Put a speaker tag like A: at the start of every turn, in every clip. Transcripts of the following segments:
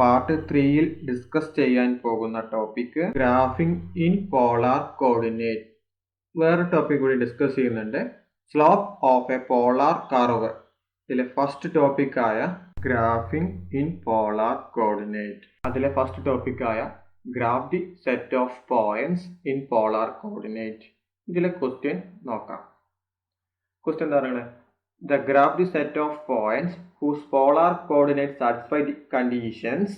A: Part 3-ൽ discuss ചെയ്യാൻ പോകുന്ന topic graphing in polar coordinate. വേറെ ടോപ്പിക് കൂടി ഡിസ്കസ് ചെയ്യുന്നുണ്ട്, slope of a polar curve. ഇതിലെ ഫസ്റ്റ് ടോപ്പിക്കായ ഗ്രാഫിംഗ് ഇൻ പോളാർ കോർഡിനേറ്റ്, അതിലെ ഫസ്റ്റ് ടോപ്പിക്കായ graph the set of points in polar coordinate. ഇതിലെ ക്വസ്റ്റ്യൻ നോക്കാം. ക്വസ്റ്റ്യൻ എന്താ പറയുന്നത്? The graph the set of points whose polar coordinates satisfy the conditions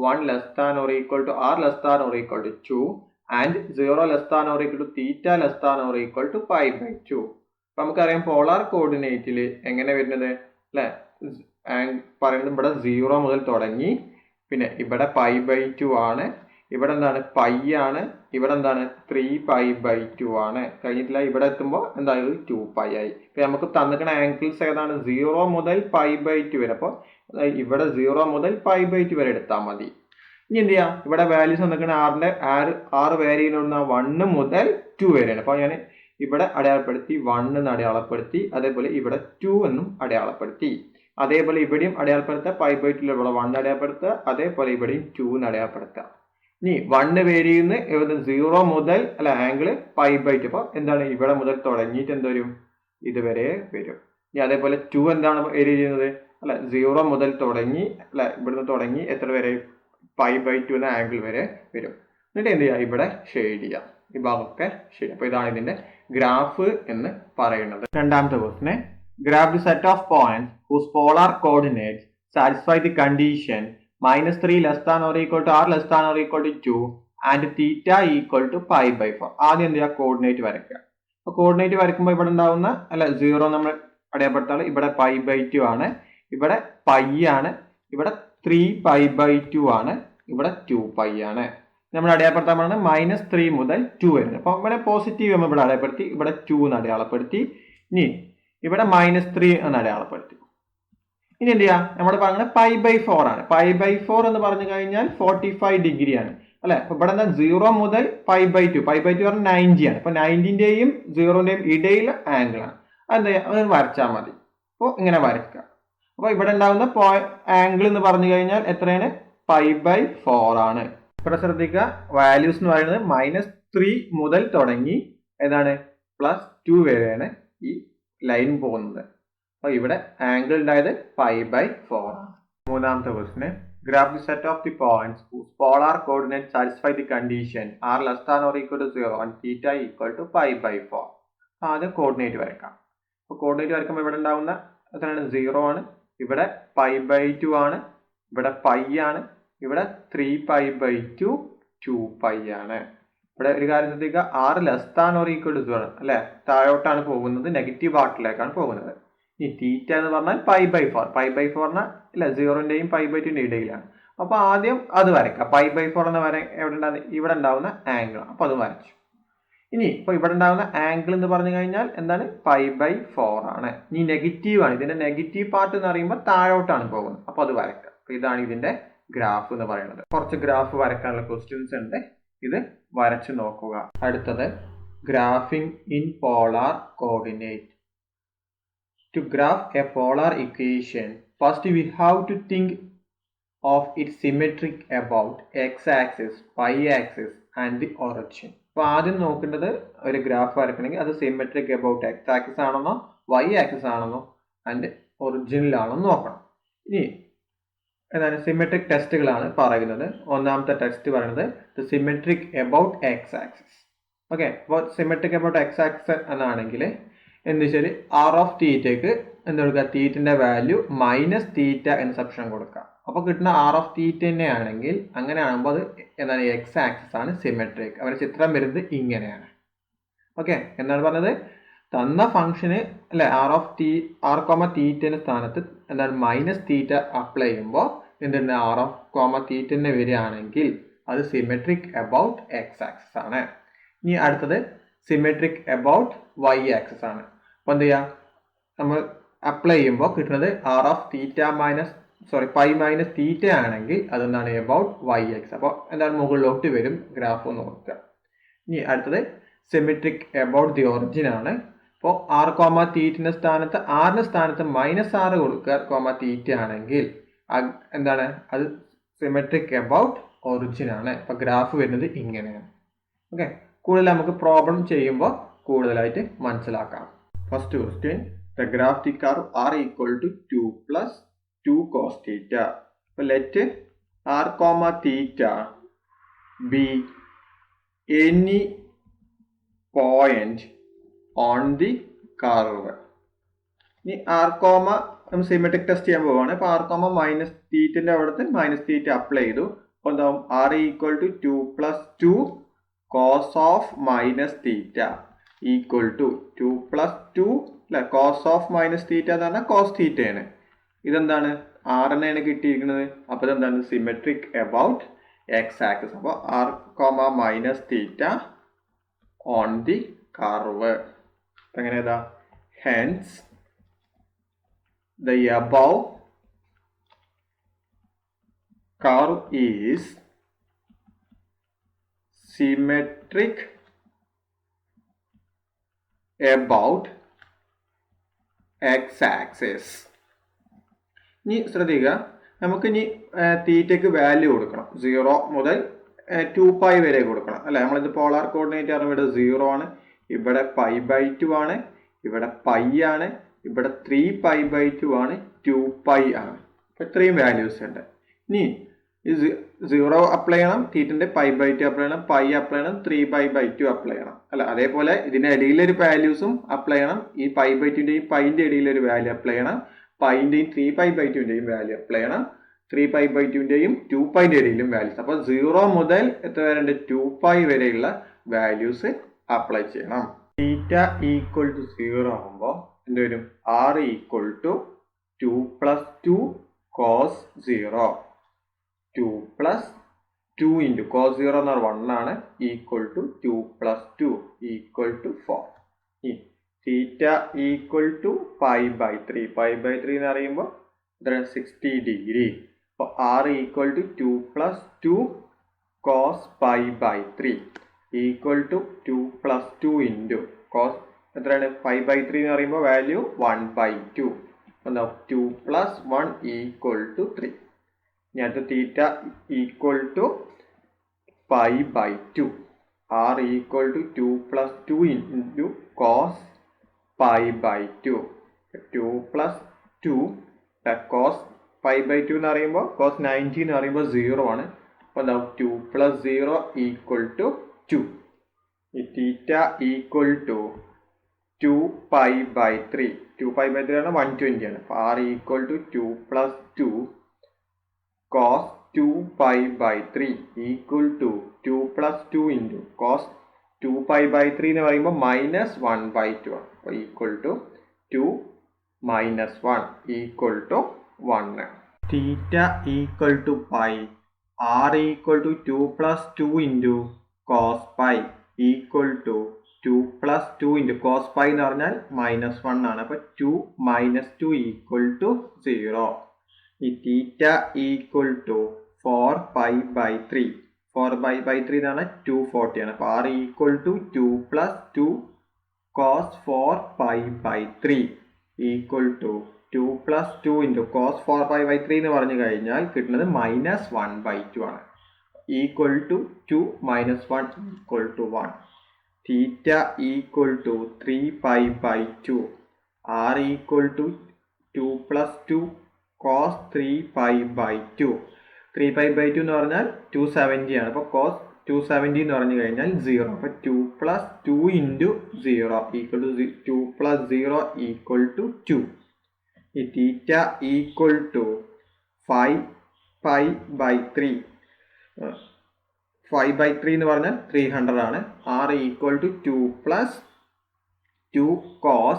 A: 1 less than or equal to r less than or equal to 2 and 0 less than or equal to theta less than or equal to pi by 2. നമുക്കറിയാം polar കോർഡിനേറ്റിൽ എങ്ങനെ വരുന്നത് അല്ലേ? പറയുന്നത് ഇവിടെ 0 മുതൽ തുടങ്ങി, പിന്നെ ഇവിടെ പൈ ബൈ 2 ആണ്, ഇവിടെ എന്താണ് പൈ ആണ്, ഇവിടെ എന്താണ് 3π/2 ആണ്. കഴിഞ്ഞിട്ടില്ല, ഇവിടെ എത്തുമ്പോൾ എന്തായാലും 2π ആയി. ഇപ്പൊ നമുക്ക് തന്നിരിക്കുന്ന ആംഗിൾസ് ഏതാണ്? 0 മുതൽ π/2 വരെ. അപ്പോൾ ഇവിടെ 0 മുതൽ π/2 വരെ എടുത്താൽ മതി. ഇനി എന്ത് ചെയ്യാം? ഇവിടെ വാല്യൂസ് തന്നിരിക്കുന്ന ആറിന്റെ ആറ് വാല്യൂ ചെയ്യുന്ന 1 മുതൽ 2 വരെയാണ്. അപ്പോൾ ഞാൻ ഇവിടെ അടയാളപ്പെടുത്തി 1 എന്ന് അടയാളപ്പെടുത്തി, അതേപോലെ ഇവിടെ 2 എന്നും അടയാളപ്പെടുത്തി. അതേപോലെ ഇവിടെയും അടയാളപ്പെടുത്തുക, π/2 ഇവിടെ 1 അടയാളപ്പെടുത്തുക, അതേപോലെ ഇവിടെയും 2 എന്ന് അടയാളപ്പെടുത്തുക. ഇനി 1 വേരി ചെയ്യുന്ന 0 മുതൽ അല്ല ആംഗിൾ π/2. അപ്പോൾ എന്താണ് ഇവിടെ മുതൽ തുടങ്ങിയിട്ട് എന്തോരും ഇതുവരെ വരും. ഇനി അതേപോലെ 2 എന്താണ് വേരി ചെയ്യുന്നത് അല്ല 0 മുതൽ തുടങ്ങി അല്ല ഇവിടുന്ന് തുടങ്ങി എത്ര വരെ π/2 എന്ന ആംഗിൾ വരെ വരും. എന്നിട്ട് എന്ത് ചെയ്യുക? ഇവിടെ ഷെയ്ഡ് ചെയ്യാം, ഈ ഭാഗമൊക്കെ ഷെയ്ഡ്. അപ്പോൾ ഇതാണ് ഇതിന്റെ ഗ്രാഫ് എന്ന് പറയുന്നത്. രണ്ടാമത്തെ question, graph the set of points whose polar coordinates satisfy the condition -3 less than or equal to r less than or equal to 2 and theta equal to π/4. ആദ്യം എന്ത് ചെയ്യുക? കോർഡിനേറ്റ് വരയ്ക്കുക. അപ്പോൾ കോർഡിനേറ്റ് വരയ്ക്കുമ്പോൾ ഇവിടെ ഉണ്ടാവുന്ന അല്ല 0 നമ്മൾ അടയാളപ്പെടുത്താറ്. ഇവിടെ π/2 ആണ്, ഇവിടെ പൈ ആണ്, ഇവിടെ 3π/2 ആണ്, ഇവിടെ 2π ആണ്. നമ്മൾ അടയാളപ്പെടുത്താൻ പറയുന്നത് -3 മുതൽ 2 വരുന്നത്. അപ്പോൾ ഇവിടെ പോസിറ്റീവ് നമ്മൾ ഇവിടെ അടയാളപ്പെടുത്തി, ഇവിടെ 2 എന്ന് അടയാളപ്പെടുത്തി, ഇനി ഇവിടെ -3 എന്ന് അടയാളപ്പെടുത്തി. ഇനി എന്ത് ചെയ്യാം? നമ്മൾ പറയുന്നത് π/4 ആണ്. π/4 എന്ന് പറഞ്ഞു കഴിഞ്ഞാൽ 45 ഡിഗ്രി ആണ് അല്ലെ? അപ്പൊ ഇവിടെ എന്താ 0 മുതൽ π/2 പറഞ്ഞാൽ 90 ആണ്. അപ്പൊ 90ന്റെയും 0ന്റെയും ഇടയിൽ ആംഗിൾ ആണ്. അതെന്താ? അത് വരച്ചാൽ മതി. അപ്പോൾ ഇങ്ങനെ വരയ്ക്കുക. അപ്പൊ ഇവിടെ ഉണ്ടാകുന്ന ആംഗിൾ എന്ന് പറഞ്ഞു കഴിഞ്ഞാൽ എത്രയാണ്? π/4 ആണ്. ഇവിടെ ശ്രദ്ധിക്കുക, വാല്യൂസ് എന്ന് പറയുന്നത് -3 മുതൽ തുടങ്ങി ഏതാണ് +2 വരെയാണ് ഈ ലൈൻ പോകുന്നത്. അപ്പൊ ഇവിടെ ആംഗിൾ ഉണ്ടായത് π/4 ആണ്. മൂന്നാമത്തെ question, graph the set of the points whose polar coordinates satisfy the condition r less than or equal to 0 and theta equal to π/4. ആദ്യം കോർഡിനേറ്റ് വരയ്ക്കാം. അപ്പോൾ കോർഡിനേറ്റ് വരയ്ക്കുമ്പോൾ ഇവിടെ ഉണ്ടാവുന്ന എത്രയാണ്? 0 ആണ്, ഇവിടെ π/2 ആണ്, ഇവിടെ പൈ ആണ്, ഇവിടെ 3π/2 2π ആണ്. ഇവിടെ ഒരു കാര്യം ശ്രദ്ധിക്കുക, r less than or equal to 0 അല്ലെ? താഴോട്ടാണ് പോകുന്നത്, നെഗറ്റീവ് പാർട്ടിലേക്കാണ് പോകുന്നത്. ഈ തീറ്റ എന്ന് പറഞ്ഞാൽ π/4. π/4 പറഞ്ഞാൽ ഇല്ല 0ന്റെയും π/2ന്റെയും ഇടയിലാണ്. അപ്പൊ ആദ്യം അത് വരയ്ക്കാം. π/4 എന്ന് ഇവിടെ ഉണ്ടാവുന്ന ആംഗിൾ, അപ്പൊ അത് വരച്ചു. ഇനി ഇപ്പൊ ഇവിടെ ഉണ്ടാവുന്ന ആംഗിൾ എന്ന് പറഞ്ഞു കഴിഞ്ഞാൽ എന്താണ്? π/4 ആണ്. ഇനി നെഗറ്റീവ് ആണ്, ഇതിന്റെ നെഗറ്റീവ് പാർട്ട് എന്ന് പറയുമ്പോൾ താഴോട്ടാണ് പോകുന്നത്. അപ്പൊ അത് വരയ്ക്കാം. അപ്പൊ ഇതാണ് ഇതിന്റെ ഗ്രാഫ് എന്ന് പറയുന്നത്. കുറച്ച് ഗ്രാഫ് വരയ്ക്കാനുള്ള ക്വസ്റ്റ്യൻസ് ഉണ്ട്, ഇത് വരച്ചു നോക്കുക. അടുത്തത് graphing in polar coordinate. To graph a polar equation, first we have to think of its symmetric about x-axis, y-axis and the origin. അപ്പോൾ ആദ്യം നോക്കേണ്ടത് ഒരു ഗ്രാഫ് വരയ്ക്കണമെങ്കിൽ അത് സിമെട്രിക് അബൌട്ട് x-axis ആണെന്നോ y-axis ആണെന്നോ ആൻഡ് ഒറിജിനിലാണെന്ന് നോക്കണം. ഇനി എന്താണ്? സിമെട്രിക് ടെസ്റ്റുകളാണ് പറയുന്നത്. ഒന്നാമത്തെ ടെസ്റ്റ് പറയുന്നത് സിമെട്രിക് അബൌട്ട് x-axis. ഓക്കെ, അപ്പോൾ സിമെട്രിക് അബൌട്ട് x-axis എന്നാണെങ്കിൽ എന്ത് വെച്ചാൽ r ഓഫ് തീറ്റയ്ക്ക് എന്താ കൊടുക്കുക? തീറ്റന്റെ വാല്യൂ -θ എന്ന സബ്സ്റ്റിറ്റ്യൂഷൻ കൊടുക്കുക. അപ്പോൾ കിട്ടുന്ന r ഓഫ് തീറ്റ തന്നെ ആണെങ്കിൽ അങ്ങനെ ആകുമ്പോൾ അത് എന്താണ്? എക്സ് ആക്സിസ് ആണ് സിമെട്രിക്. അവരുടെ ചിത്രം വരുന്നത് ഇങ്ങനെയാണ്. ഓക്കെ, എന്താണ് പറഞ്ഞത്? തന്ന ഫംഗ്ഷന് അല്ലെ r,θ സ്ഥാനത്ത് എന്താണ് -θ അപ്ലൈ ചെയ്യുമ്പോൾ എന്തുണ്ട്? r,θ വരികയാണെങ്കിൽ അത് സിമെട്രിക് അബൌട്ട് എക്സ് ആക്സിസ് ആണ്. ഇനി അടുത്തത് സിമെട്രിക് അബൌട്ട് വൈ ആക്സിസ് ആണ്. അപ്പോൾ എന്ത് ചെയ്യാം? നമ്മൾ അപ്ലൈ ചെയ്യുമ്പോൾ കിട്ടുന്നത് π-θ ആണെങ്കിൽ അതെന്താണ്? About y x. അപ്പോൾ എന്താണ്? മുകളിലോട്ട് വരും ഗ്രാഫ് എന്ന് നോക്കുക. ഇനി അടുത്തത് സിമെട്രിക് അബൌട്ട് ദി ഒറിജിൻ ആണ്. അപ്പോൾ r,θ സ്ഥാനത്ത് r സ്ഥാനത്ത് -r കൊടുക്കുക, θ ആണെങ്കിൽ എന്താണ്? അത് സിമെട്രിക് എബൌട്ട് ഒറിജിൻ ആണ്. അപ്പോൾ ഗ്രാഫ് വരുന്നത് ഇങ്ങനെയാണ്. ഓക്കെ, കൂടുതൽ നമുക്ക് പ്രോബ്ലം ചെയ്യുമ്പോൾ കൂടുതലായിട്ട് മനസ്സിലാക്കാം. First question, the graph the curve r equal to 2 plus 2 cos theta. അപ്പോൾ let r, theta be any point on the curve. ഇനി r, നമ്മൾ സിമെട്രിക് ടെസ്റ്റ് ചെയ്യാൻ പോവുകയാണ്. അപ്പോൾ r, മൈനസ് തീറ്റൻ്റെ അവിടുത്തെ മൈനസ് തീറ്റ അപ്ലൈ ചെയ്തു. അപ്പോൾ എന്താവും, r equal to 2 plus 2 cos of minus theta equal to 2 plus 2 അല്ലെ, കോസ് ഓഫ് മൈനസ് തീറ്റ എന്ന് പറഞ്ഞാൽ കോസ് തീറ്റയാണ്. ഇതെന്താണ്, r തന്നെയാണ് കിട്ടിയിരിക്കുന്നത്. അപ്പോൾ ഇതെന്താണ്, സിമെട്രിക് എബൌട്ട് എക്സ് ആക്സിസ്. അപ്പോൾ r, minus theta on the curve. എങ്ങനെ ഏതാ, hence the above curve is symmetric about x-axis. ഇനി ശ്രദ്ധിക്കുക, നമുക്കിനി തീറ്റയ്ക്ക് വാല്യൂ കൊടുക്കണം. 0 മുതൽ 2π വരെ കൊടുക്കണം അല്ലേ. നമ്മളിത് പോളാർ കോർഡിനേറ്റ് ആണ്. ഇവിടെ 0 ആണ്, ഇവിടെ π/2 ആണ്, ഇവിടെ π ആണ്, ഇവിടെ 3π/2 ആണ്, 2π ആണ്. അപ്പോൾ ഇത്രയും വാല്യൂസ് ഉണ്ട്. ഇനി ഈ 0 അപ്ലൈ ചെയ്യണം, തീറ്റൻ്റെ π/2 അപ്ലൈ ചെയ്യണം, π അപ്ലൈ ചെയ്യണം, 3π/2 അപ്ലൈ ചെയ്യണം അല്ല. അതേപോലെ ഇതിൻ്റെ ഇടയിലൊരു വാല്യൂസും അപ്ലൈ ചെയ്യണം. ഈ π/2ൻ്റെയും πൻ്റെ ഇടയിലൊരു വാല്യൂ അപ്ലൈ ചെയ്യണം. πൻ്റെയും 3π/2ൻ്റെയും വാല്യൂ അപ്ലൈ ചെയ്യണം. 3π/2ൻ്റെയും 2πൻ്റെ ഇടയിലും വാല്യൂസ്. അപ്പോൾ 0 മുതൽ എത്ര വരെ ഉണ്ട്, 2π വരെയുള്ള വാല്യൂസ് അപ്ലൈ ചെയ്യണം. തീറ്റ ഈക്വൽ ടു 0 ആകുമ്പോൾ എന്ത് വരും, r equal to 2 plus 2 cos 0, 2 plus 2 into cos 0 എന്ന് പറഞ്ഞാൽ 1 ആണ്, equal to 2 plus 2 equal to 4. Theta equal to π/3. π/3 എന്ന് പറയുമ്പോൾ 60 ഡിഗ്രി. അപ്പോൾ r equal to 2 plus 2 cos π/3 equal to 2 plus 2 into cos എത്രയാണ്, π/3 എന്ന് പറയുമ്പോൾ വാല്യൂ 1/2. എന്താ, 2 plus 1 ഈക്വൽ ടു 3. ഇനി അടുത്ത theta equal to π/2. r equal to 2 plus 2 into cos π/2. 2 plus 2 cos π/2 എന്ന് പറയുമ്പോൾ cos 90 എന്ന് പറയുമ്പോൾ 0 ആണ്. അപ്പോൾ എന്താ, 2 plus 0 ഈക്വൽ ടു 2. ഈ തീറ്റ ഈക്വൽ ടു 2π/3. 2π/3 ആണ് 120 ആണ്. അപ്പോൾ r equal to 2 plus 2 cos 2π/3 equal to 2 plus 2 into cos 2π/3 എന്ന് പറയുമ്പോൾ -1/2 ആണ്. അപ്പോൾ equal to 2 - 1 equal to 1. Theta equal to pi, r equal to 2 plus 2 into cos π equal to 2 plus 2 into cos π എന്ന് പറഞ്ഞാൽ -1 ആണ്. അപ്പോൾ 2 - 2 ഈക്വൽ ടു 0. ഈ theta equal to 4π/3. 4π/3 എന്നാണ് 240 ആണ്. അപ്പോൾ r equal to 2 plus 2 cos 4π/3 equal to 2 plus 2 into cos 4π/3 എന്ന് പറഞ്ഞു കഴിഞ്ഞാൽ കിട്ടുന്നത് -1/2 ആണ്. Equal to 2 - 1 equal to 1. Theta equal to 3π/2. r equal to 2 plus 2 cos 3π/2. 3π/2 എന്ന് പറഞ്ഞാൽ 270 ആണ്. അപ്പോൾ cos 270 എന്ന് പറഞ്ഞു കഴിഞ്ഞാൽ 0. അപ്പോൾ 2 plus 2 into 0 equal to 2 plus 0 equal to 2. ഈ തീറ്റ ഈക്വൽ ടു 5π/3. 5/3 എന്ന് പറഞ്ഞാൽ 300 ആണ്. r equal to 2 plus 2 cos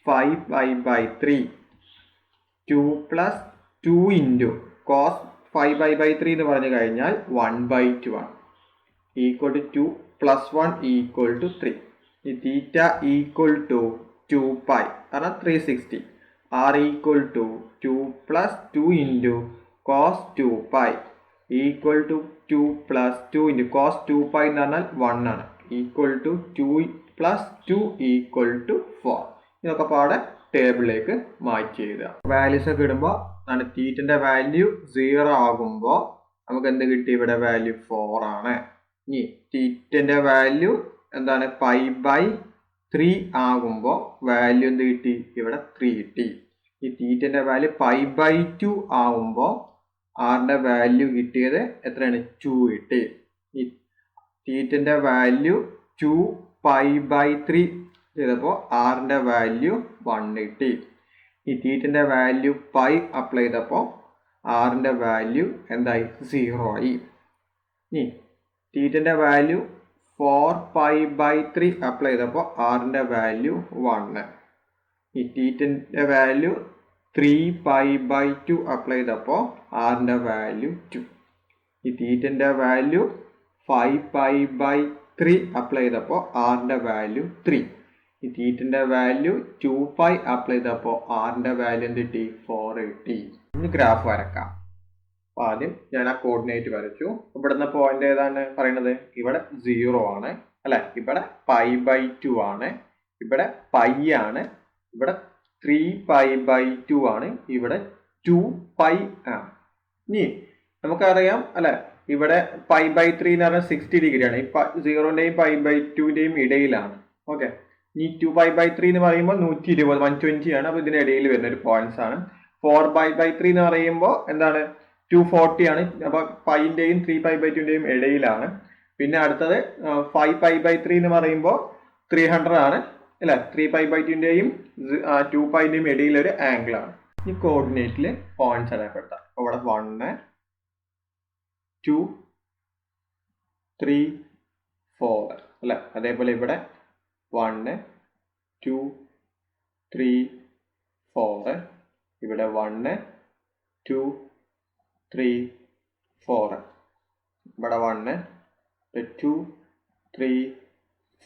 A: 5π/3. 2 plus 2 into cos 5π/3 എന്ന് പറഞ്ഞു കഴിഞ്ഞാൽ 1/2 ആണ്. Equal to 2 plus 1 equal to 3. ഈ തീറ്റ ഈക്വൽ ടു 2π കാരണം 360. r equal to 2 plus 2 into cos 2π equal to 2 plus 2 into cos 2π എന്ന് പറഞ്ഞാൽ 1 ആണ്. Equal to 2 plus 2 equal to 4. ഇതൊക്കെ പാടെ ടേബിളിലേക്ക് മാറ്റി എഴുതുക. വാല്യൂസ് ഒക്കെ ഇടുമ്പോൾ തീറ്റൻ്റെ വാല്യൂ 0 ആകുമ്പോൾ നമുക്ക് എന്ത് കിട്ടി? ഇവിടെ വാല്യൂ 4 ആണ്. ഇനി തീറ്റന്റെ വാല്യൂ എന്താണ്? π/3 ആകുമ്പോൾ വാല്യൂ എന്ത് കിട്ടി? ഇവിടെ 3 കിട്ടി. ഈ തീറ്റന്റെ വാല്യൂ π/2 ആകുമ്പോൾ ആറിന്റെ വാല്യൂ കിട്ടിയത് എത്രയാണ്? 2 കിട്ടി. ഈ തീറ്റന്റെ വാല്യൂ 2π/3 ചെയ്തപ്പോൾ ആറിന്റെ വാല്യൂ 1 കിട്ടി. ഈ തീറ്റന്റെ വാല്യൂ പൈ അപ്ലൈ ചെയ്തപ്പോൾ ആറിന്റെ വാല്യൂ എന്തായി? 0 ആയി. ഇനി തീറ്റന്റെ വാല്യൂ 4π/3 അപ്ലൈ ചെയ്തപ്പോൾ ആറിന്റെ വാല്യൂ 1. ഈ തീറ്റന്റെ വാല്യൂ 3π/2 അപ്ലൈ ചെയ്തപ്പോൾ ആറിന്റെ വാല്യൂ 2. ഈ തീറ്റന്റെ വാല്യൂ 5π/3 അപ്ലൈ ചെയ്തപ്പോൾ ആറിന്റെ വാല്യൂ 3. ഈ തീറ്റന്റെ വാല്യൂ 2π അപ്ലൈ ചെയ്തപ്പോൾ ആറിന്റെ വാല്യൂ എന്ത് കിട്ടി? 4 കിട്ടി. ഇനി ഗ്രാഫ് വരക്കാം. അപ്പൊ ആദ്യം ഞാൻ ആ കോർഡിനേറ്റ് വരച്ചു. ഇവിടുന്ന് പോയിന്റ് ഏതാണ് പറയുന്നത്? ഇവിടെ 0 ആണ് അല്ലെ, ഇവിടെ π/2 ആണ്, ഇവിടെ പൈ ആണ്, ഇവിടെ 3π/2 ആണ്, ഇവിടെ 2π ആണ്. ഇനി നമുക്കറിയാം അല്ലെ, ഇവിടെ π/3 എന്ന് പറഞ്ഞാൽ 60 ഡിഗ്രി ആണ്. ഈ 0ന്റെയും π/2ന്റെയും ഇടയിലാണ്. ഓക്കെ. ഈ 2π/3 എന്ന് പറയുമ്പോൾ 120 120 ആണ്. അപ്പൊ ഇതിന്റെ ഇടയിൽ വരുന്ന ഒരു പോയിന്റ്സ് ആണ്. 4π/3 എന്ന് പറയുമ്പോൾ എന്താണ്? 240 ആണ്. അപ്പൊ പൈന്റെയും 3π/2ന്റെയും ഇടയിലാണ്. പിന്നെ അടുത്തത് 5π/3 എന്ന് പറയുമ്പോൾ 300 ആണ് അല്ലെ. 3π/2ന്റെയും 2πന്റെയും ഇടയിൽ ഒരു ആംഗിൾ ആണ്. ഈ കോർഡിനേറ്റിൽ പോയിന്റ്സ് അടയാളപ്പെടുത്താം. ഇവിടെ 1 2 3 4 അല്ലെ. അതേപോലെ ഇവിടെ 1 2 3 4, ഇവിടെ 1 2 3 4, ഇവിടെ 1 2 3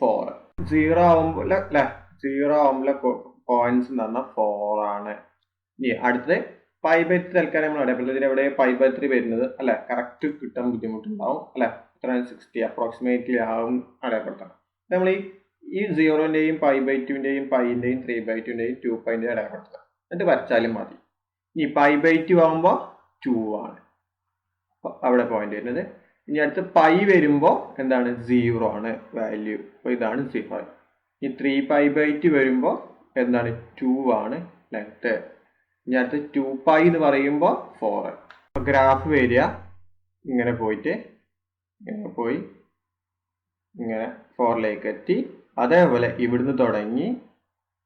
A: 4. 0 ആവുമ്പോൾ അല്ലെ, 0 ആവുമ്പോൾ പോയിന്റ്സ് എന്ന് പറഞ്ഞാൽ 4 ആണ്. ഇനി അടുത്തത് π/3 തൽക്കാലം നമ്മൾ അടയാളപ്പെടുത്തുന്നത്. എവിടെ π/3 വരുന്നത് അല്ലെ, കറക്റ്റ് കിട്ടാൻ ബുദ്ധിമുട്ടുണ്ടാവും അല്ലെ. 60 അപ്രോക്സിമേറ്റ്ലി ആവും അടയാളപ്പെടുത്തണം. നമ്മൾ ഈ 0ന്റെയും π/2ന്റെയും പൈന്റെയും 3/2ന്റെയും 2πന്റെയും അടയാളപ്പെടുത്തണം. എന്നിട്ട് വരച്ചാലും മതി. ഈ π/2 ആവുമ്പോൾ 2 ആണ് അവിടെ പോയിന്റ് വരുന്നത്. ഇനി അടുത്ത് പൈ വരുമ്പോൾ എന്താണ്? 0 ആണ് വാല്യൂ. അപ്പൊ ഇതാണ് 0. ഈ 3π/2 വരുമ്പോൾ എന്താണ്? 2 ആണ് ലെങ്ത്. ഇനി അടുത്ത് 2π എന്ന് പറയുമ്പോൾ 4. അപ്പൊ ഗ്രാഫ് വരിക ഇങ്ങനെ പോയിട്ട് ഇങ്ങനെ പോയി ഇങ്ങനെ 4ലേക്ക് എത്തി. അതേപോലെ ഇവിടുന്ന് തുടങ്ങി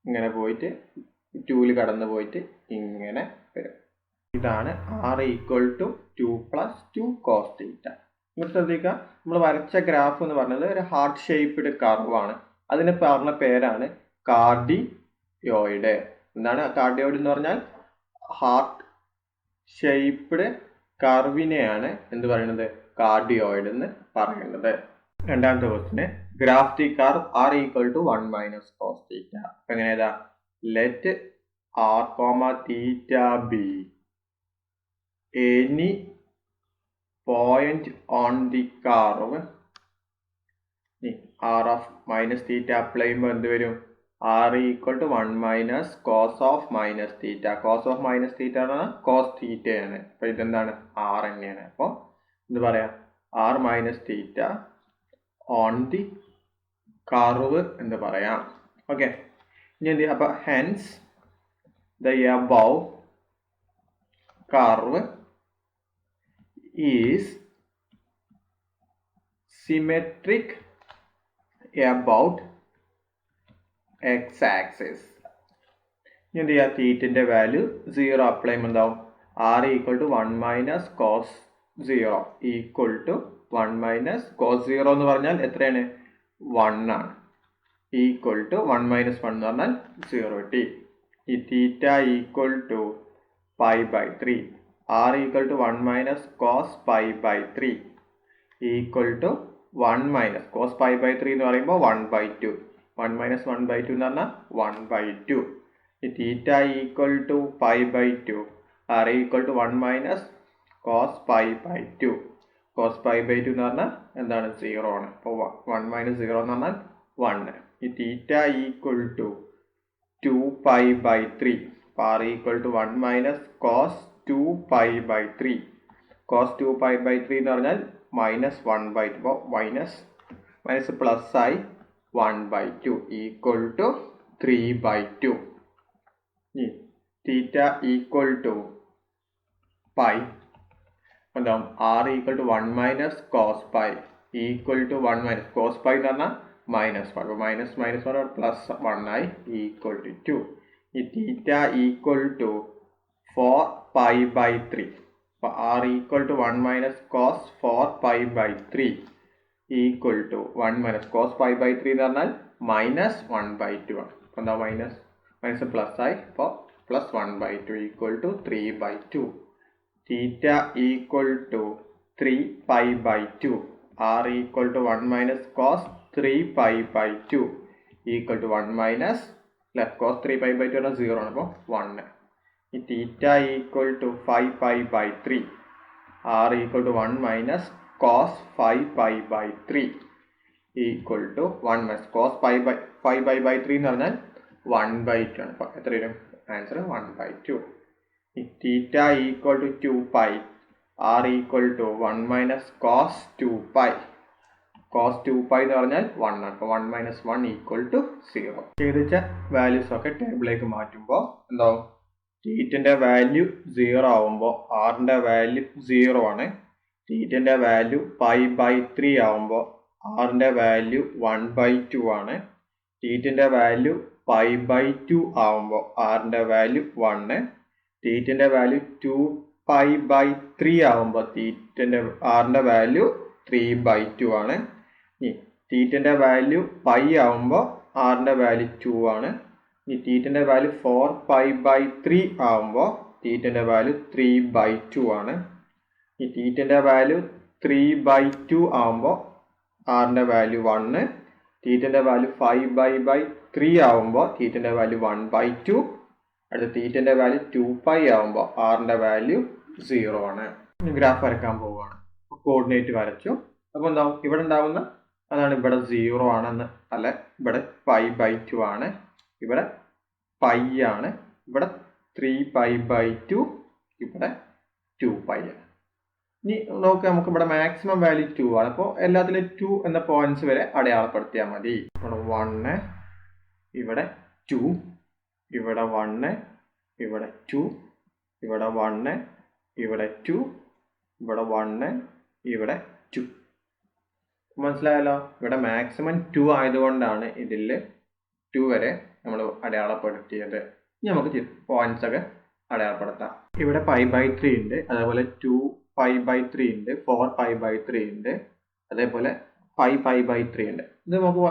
A: ഇങ്ങനെ പോയിട്ട് 2ൽ കടന്നു പോയിട്ട് ഇങ്ങനെ വരും. ഇതാണ് r = 2 + 2 cos θ. നിങ്ങൾ ശ്രദ്ധിക്കുക, നമ്മൾ വരച്ച ഗ്രാഫ് എന്ന് പറഞ്ഞത് ഒരു ഹാർട്ട് ഷേപ്പ്ഡ് കർവ് ആണ്. അതിന് പറഞ്ഞ പേരാണ് കാർഡിയോയിഡ്. എന്താണ് കാർഡിയോയിഡ് എന്ന് പറഞ്ഞാൽ? ഹാർട്ട് ഷേപ്പ്ഡ് കർവിനെയാണ് എന്ത് പറയുന്നത്? കാർഡിയോയിഡ് എന്ന് പറയുന്നത്. രണ്ടാമത്തെ question graph the curve r = 1 - cos θ. എങ്ങനെ എഴുതാ? Let r, θ be any point on the curve. r of -θ apply ചെയ്യുമ്പോൾ എന്ത് വരും? r = 1 - cos of -θ. cos of -θ ആണ് cos θ ആണ്. അപ്പൊ ഇതെന്താണ്? r തന്നെയാണ്. അപ്പൊ എന്ത് പറയാ? r - θ on the curve എന്ന് പറയാം. ഓക്കെ. ഇനി എന്ത് ചെയ്യാം? അപ്പൊ hence the above curve is symmetric about x-axis. ഇനി എന്ത് ചെയ്യാം? തീറ്റന്റെ വാല്യൂ 0 അപ്ലൈ ചെയ്യുമ്പോൾ എന്താവും? r = 1 - cos 0 = 1 - cos 0 എന്ന് പറഞ്ഞാൽ എത്രയാണ്? 1 ആണ്. = 1 - 1 എന്ന് പറഞ്ഞാൽ 0 കിട്ടി. ഈ തീറ്റ = π/3. r = 1 - cos π/3 = 1 - cos π/3 എന്ന് പറയുമ്പോൾ 1/2. 1 - 1/2 എന്ന് പറഞ്ഞാൽ 1/2. ഈ തീറ്റ = π/2. r = 1 - cos π/2. cos π/2 എന്ന് പറഞ്ഞാൽ എന്താണ്? 0 ആണ്. അപ്പോൾ 1 - 0 എന്ന് പറഞ്ഞാൽ 1. ഈ തീറ്റ = 2π/3. r = 1 - cos 2π/3. കോസ് 2π/3 എന്ന് പറഞ്ഞാൽ -1/2. അപ്പോൾ മൈനസ് പ്ലസ് ആയി 1/2 equal to 3/2. Theta equal to pi എന്താവും r equal to 1 minus cos pi equal to 1 minus cos pi എന്ന് പറഞ്ഞാൽ -1. അപ്പോൾ -1 പ്ലസ് 1 ആയി ഈക്വൽ ടു 2. ഈ തീറ്റ ഈക്വൽ ടു 4π/3. അപ്പോൾ r equal to 1 minus cos 4π/3 equal to 1 minus cos π/3 എന്ന് പറഞ്ഞാൽ -1/2 ആണ്. അപ്പോൾ എന്താ മൈനസ് പ്ലസ് ആയി. അപ്പോൾ plus 1/2 equal to 3/2. Theta equal to 3π/2. r equal to 1 minus cos 3π/2 equal to 1 minus cos 3π/2 ആണ് 0 ആണ്. അപ്പോൾ 1. ഈ theta equal to 5π/3. r equal to 1 minus cos 5π/3 equal to 1 minus cos 5π/3 എന്ന് പറഞ്ഞാൽ 1/2 ആണ്. അപ്പോൾ എത്ര വരും? ആൻസർ 1/2. ഈ theta equal to 2π. r equal to 1 minus cos 2π. Cos 2π എന്ന് പറഞ്ഞാൽ 1 ആണ്. അപ്പോൾ 1 മൈനസ് 1 ഈക്വൽ ടു 0. ചെയ്തിച്ച വാല്യൂസ് ഒക്കെ ടേബിളിലേക്ക് മാറ്റുമ്പോൾ എന്താവും? തീറ്റൻ്റെ വാല്യൂ 0 ആവുമ്പോൾ ആറിൻ്റെ വാല്യൂ 0 ആണ്. തീറ്റൻ്റെ വാല്യൂ π/3 ആവുമ്പോൾ ആറിൻ്റെ വാല്യൂ 1/2 ആണ്. തീറ്റൻ്റെ വാല്യൂ π/2 ആവുമ്പോൾ ആറിൻ്റെ വാല്യൂ 1. തീറ്റൻ്റെ വാല്യൂ 2π/3 ആവുമ്പോൾ ആറിൻ്റെ വാല്യൂ 3/2 ആണ്. ഈ തീറ്റൻ്റെ വാല്യൂ പൈ ആവുമ്പോൾ ആറിൻ്റെ വാല്യൂ 2 ആണ്. ഈ തീറ്റൻ്റെ വാല്യൂ 4π/3 ആവുമ്പോൾ തീറ്റൻ്റെ വാല്യൂ 3/2 ആണ്. ഈ തീറ്റൻ്റെ വാല്യൂ 3/2 ആവുമ്പോൾ ആറിൻ്റെ വാല്യൂ 1. തീറ്റൻ്റെ വാല്യൂ 5/3 ആവുമ്പോൾ തീറ്റൻ്റെ വാല്യൂ 1/2. അടുത്ത തീറ്റൻ്റെ വാല്യൂ 2π ആവുമ്പോൾ ആറിൻ്റെ വാല്യൂ 0 ആണ്. ഗ്രാഫ് വരയ്ക്കാൻ പോവുകയാണ്. കോർഡിനേറ്റ് വരച്ചു. അപ്പോൾ എന്താവും? ഇവിടെ ഉണ്ടാവുന്ന അതാണ്. ഇവിടെ 0 ആണെന്ന് അല്ല, ഇവിടെ π/2 ആണ്, ഇവിടെ പൈ ആണ്, ഇവിടെ 3π/2, ഇവിടെ 2π ആണ്. ഇനി നോക്കുക, നമുക്ക് ഇവിടെ മാക്സിമം വാല്യൂ 2 ആണ്. അപ്പോൾ എല്ലാത്തിലും 2 എന്ന പോയിന്റ്സ് വരെ അടയാളപ്പെടുത്തിയാൽ മതി. ഇവിടെ 1, ഇവിടെ 2, ഇവിടെ 1, ഇവിടെ 2, ഇവിടെ 1, ഇവിടെ 2, ഇവിടെ 1, ഇവിടെ 2. മനസ്സിലായല്ലോ? ഇവിടെ മാക്സിമം 2 ആയതുകൊണ്ടാണ് ഇതിൽ 2 വരെ നമ്മൾ അടയാളപ്പെടുത്തിയത്. ഇനി നമുക്ക് പോയിന്റ്സ് ഒക്കെ അടയാളപ്പെടുത്താം. ഇവിടെ π/3 ഉണ്ട്, അതേപോലെ 2π/3 ഉണ്ട്, 4π/3 ഉണ്ട്, അതേപോലെ 5π/3 ഉണ്ട്. ഇത് നമുക്ക്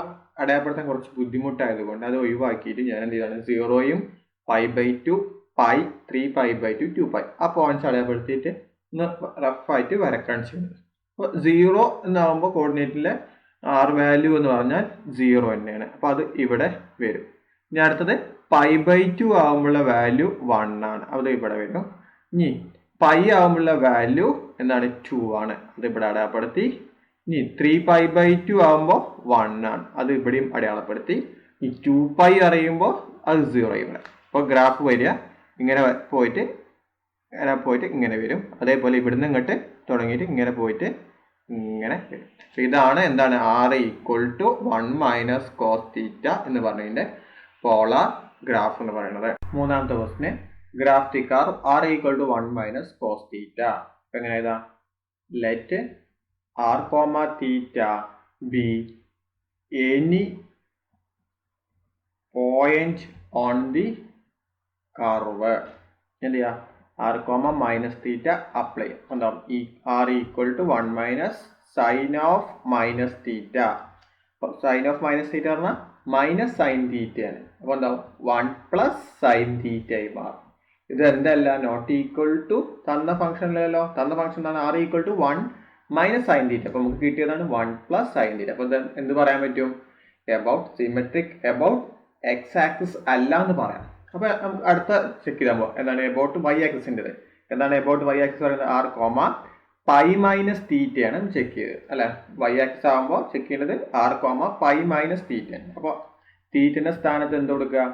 A: അടയാളപ്പെടുത്താൻ കുറച്ച് ബുദ്ധിമുട്ടായതുകൊണ്ട് അത് ഒഴിവാക്കിയിട്ട് ഞാൻ എന്ത് ചെയ്താണ്? 0യും π/2, പൈ, 3π/2, 2π ആ പോയിന്റ്സ് അടയാളപ്പെടുത്തിയിട്ട് ഒന്ന് റഫായിട്ട് വരക്കാൻ ചെയ്യുന്നത്. അപ്പോൾ 0 എന്നാകുമ്പോൾ കോർഡിനേറ്റിലെ r വാല്യൂ എന്ന് പറഞ്ഞാൽ 0 തന്നെയാണ്. അപ്പോൾ അത് ഇവിടെ വരും. ഇനി അടുത്തത് π/2 ആകുമ്പോഴുള്ള വാല്യൂ 1 ആണ്, അത് ഇവിടെ വരും. ഇനി പൈ ആകുമ്പോഴുള്ള വാല്യൂ എന്താണ്? 2 ആണ്, അത് ഇവിടെ അടയാളപ്പെടുത്തി. ഇനി 3π/2 ആകുമ്പോൾ 1 ആണ്, അത് ഇവിടെയും അടയാളപ്പെടുത്തി. ഈ 2π അറിയുമ്പോൾ അത് 0 ഇവിടെ. അപ്പോൾ ഗ്രാഫ് വരിക ഇങ്ങനെ പോയിട്ട് ഇങ്ങനെ വരും. അതേപോലെ ഇവിടുന്ന് ഇങ്ങോട്ട് തുടങ്ങിയിട്ട് ഇങ്ങനെ പോയിട്ട് ഇങ്ങനെ വരും. ഇതാണ് എന്താണ്? r equal to 1 minus cos theta എന്ന് പറഞ്ഞതിൻ്റെ പോളാർ ഗ്രാഫ് എന്ന് പറയുന്നത്. മൂന്നാമത്തെ question graph the curve r equal to 1 minus cos theta. എങ്ങനെ എഴുതാം? Let r, theta be any point on the curve. എന്ത് ചെയ്യാം? r, മൈനസ് തീറ്റ അപ്ലൈ ചെയ്യാം. എന്താവും? ഈ r equal to 1 minus sine of minus theta. Sine of minus theta പറഞ്ഞാൽ minus sign തീറ്റയാണ്. അപ്പോൾ എന്താവും? 1 പ്ലസ് സൈൻ തീറ്റയായി മാറും. ഇത് എന്തല്ല? നോട്ട് ഈക്വൽ ടു തന്ന ഫംഗ്ഷനിലല്ലോ. തന്ന ഫംഗ്ഷൻ എന്താണ്? r equal to 1 minus sine theta. അപ്പോൾ നമുക്ക് കിട്ടിയതാണ് 1 പ്ലസ് സൈൻ തീറ്റ. അപ്പോൾ എന്ത് പറയാൻ പറ്റും? About symmetric, about X axis അല്ല എന്ന് പറയാം. അപ്പോൾ നമുക്ക് അടുത്ത ചെക്ക് ചെയ്താൽ പോകും. എന്താണ് എബൌട്ട് വൈ ആക്സിസിൻ്റെത്? എന്താണ് എബൌട്ട് വൈ ആക്സിസ് പറയുന്നത്? r, പൈ മൈനസ് തീറ്റയാണ് ചെക്ക് ചെയ്തത് അല്ലെ. വൈ ആക്സിസ് ആകുമ്പോൾ ചെക്ക് ചെയ്യേണ്ടത് r, പൈ മൈനസ് തീറ്റയാണ്. അപ്പോൾ തീറ്റന്റെ സ്ഥാനത്ത് എന്ത് കൊടുക്കുക?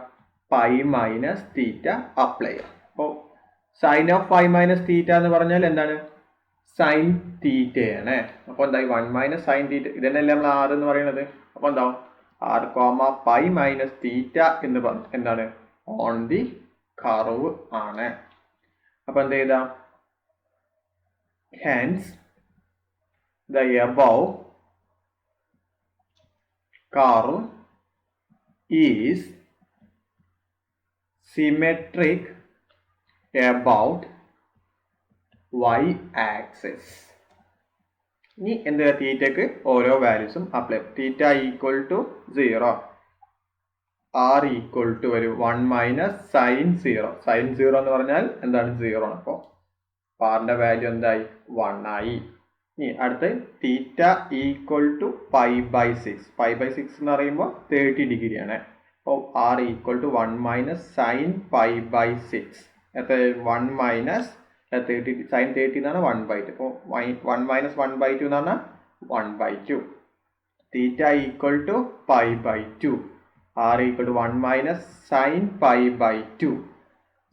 A: പൈ മൈനസ് തീറ്റ അപ്ലൈ ചെയ്യാം. അപ്പോൾ sine of pi minus theta എന്ന് പറഞ്ഞാൽ എന്താണ്? സൈൻ തീറ്റയാണ്. അപ്പോൾ എന്തായി 1 മൈനസ് സൈൻ തീറ്റ ഇതന്നെയല്ലേ നമ്മൾ ആർ എന്ന് പറയുന്നത്. അപ്പോൾ എന്താവും r comma pi minus theta എന്ന് എന്താണ് ഓൺ ദി കർവ് ആണ്. അപ്പോൾ എന്ത് ചെയ്താ hence the above curve is symmetric about y axis. ഇനി എന്ത് തീറ്റക്ക് ഓരോ വാല്യൂസും apply theta equal to 0 R equal to ഒരു 1 മൈനസ് സൈൻ 0. സൈൻ 0 എന്ന് പറഞ്ഞാൽ എന്താണ് 0 ആണ്. അപ്പോൾ ആറിന്റെ വാല്യൂ എന്തായി 1 ആയി. ഇനി അടുത്ത് theta equal to pi by 6. Pi by 6 എന്ന് പറയുമ്പോൾ 30 ഡിഗ്രി ആണ്. അപ്പോൾ r equal to 1 minus sine pi by 6. എത്ര 1 മൈനസ് 30 സൈൻ 30 എന്നാണ് 1/2. അപ്പോൾ 1 മൈനസ് 1/2 എന്ന് പറഞ്ഞാൽ 1/2. Theta equal to pi by 2. R equal to 1 minus sine pi by 2.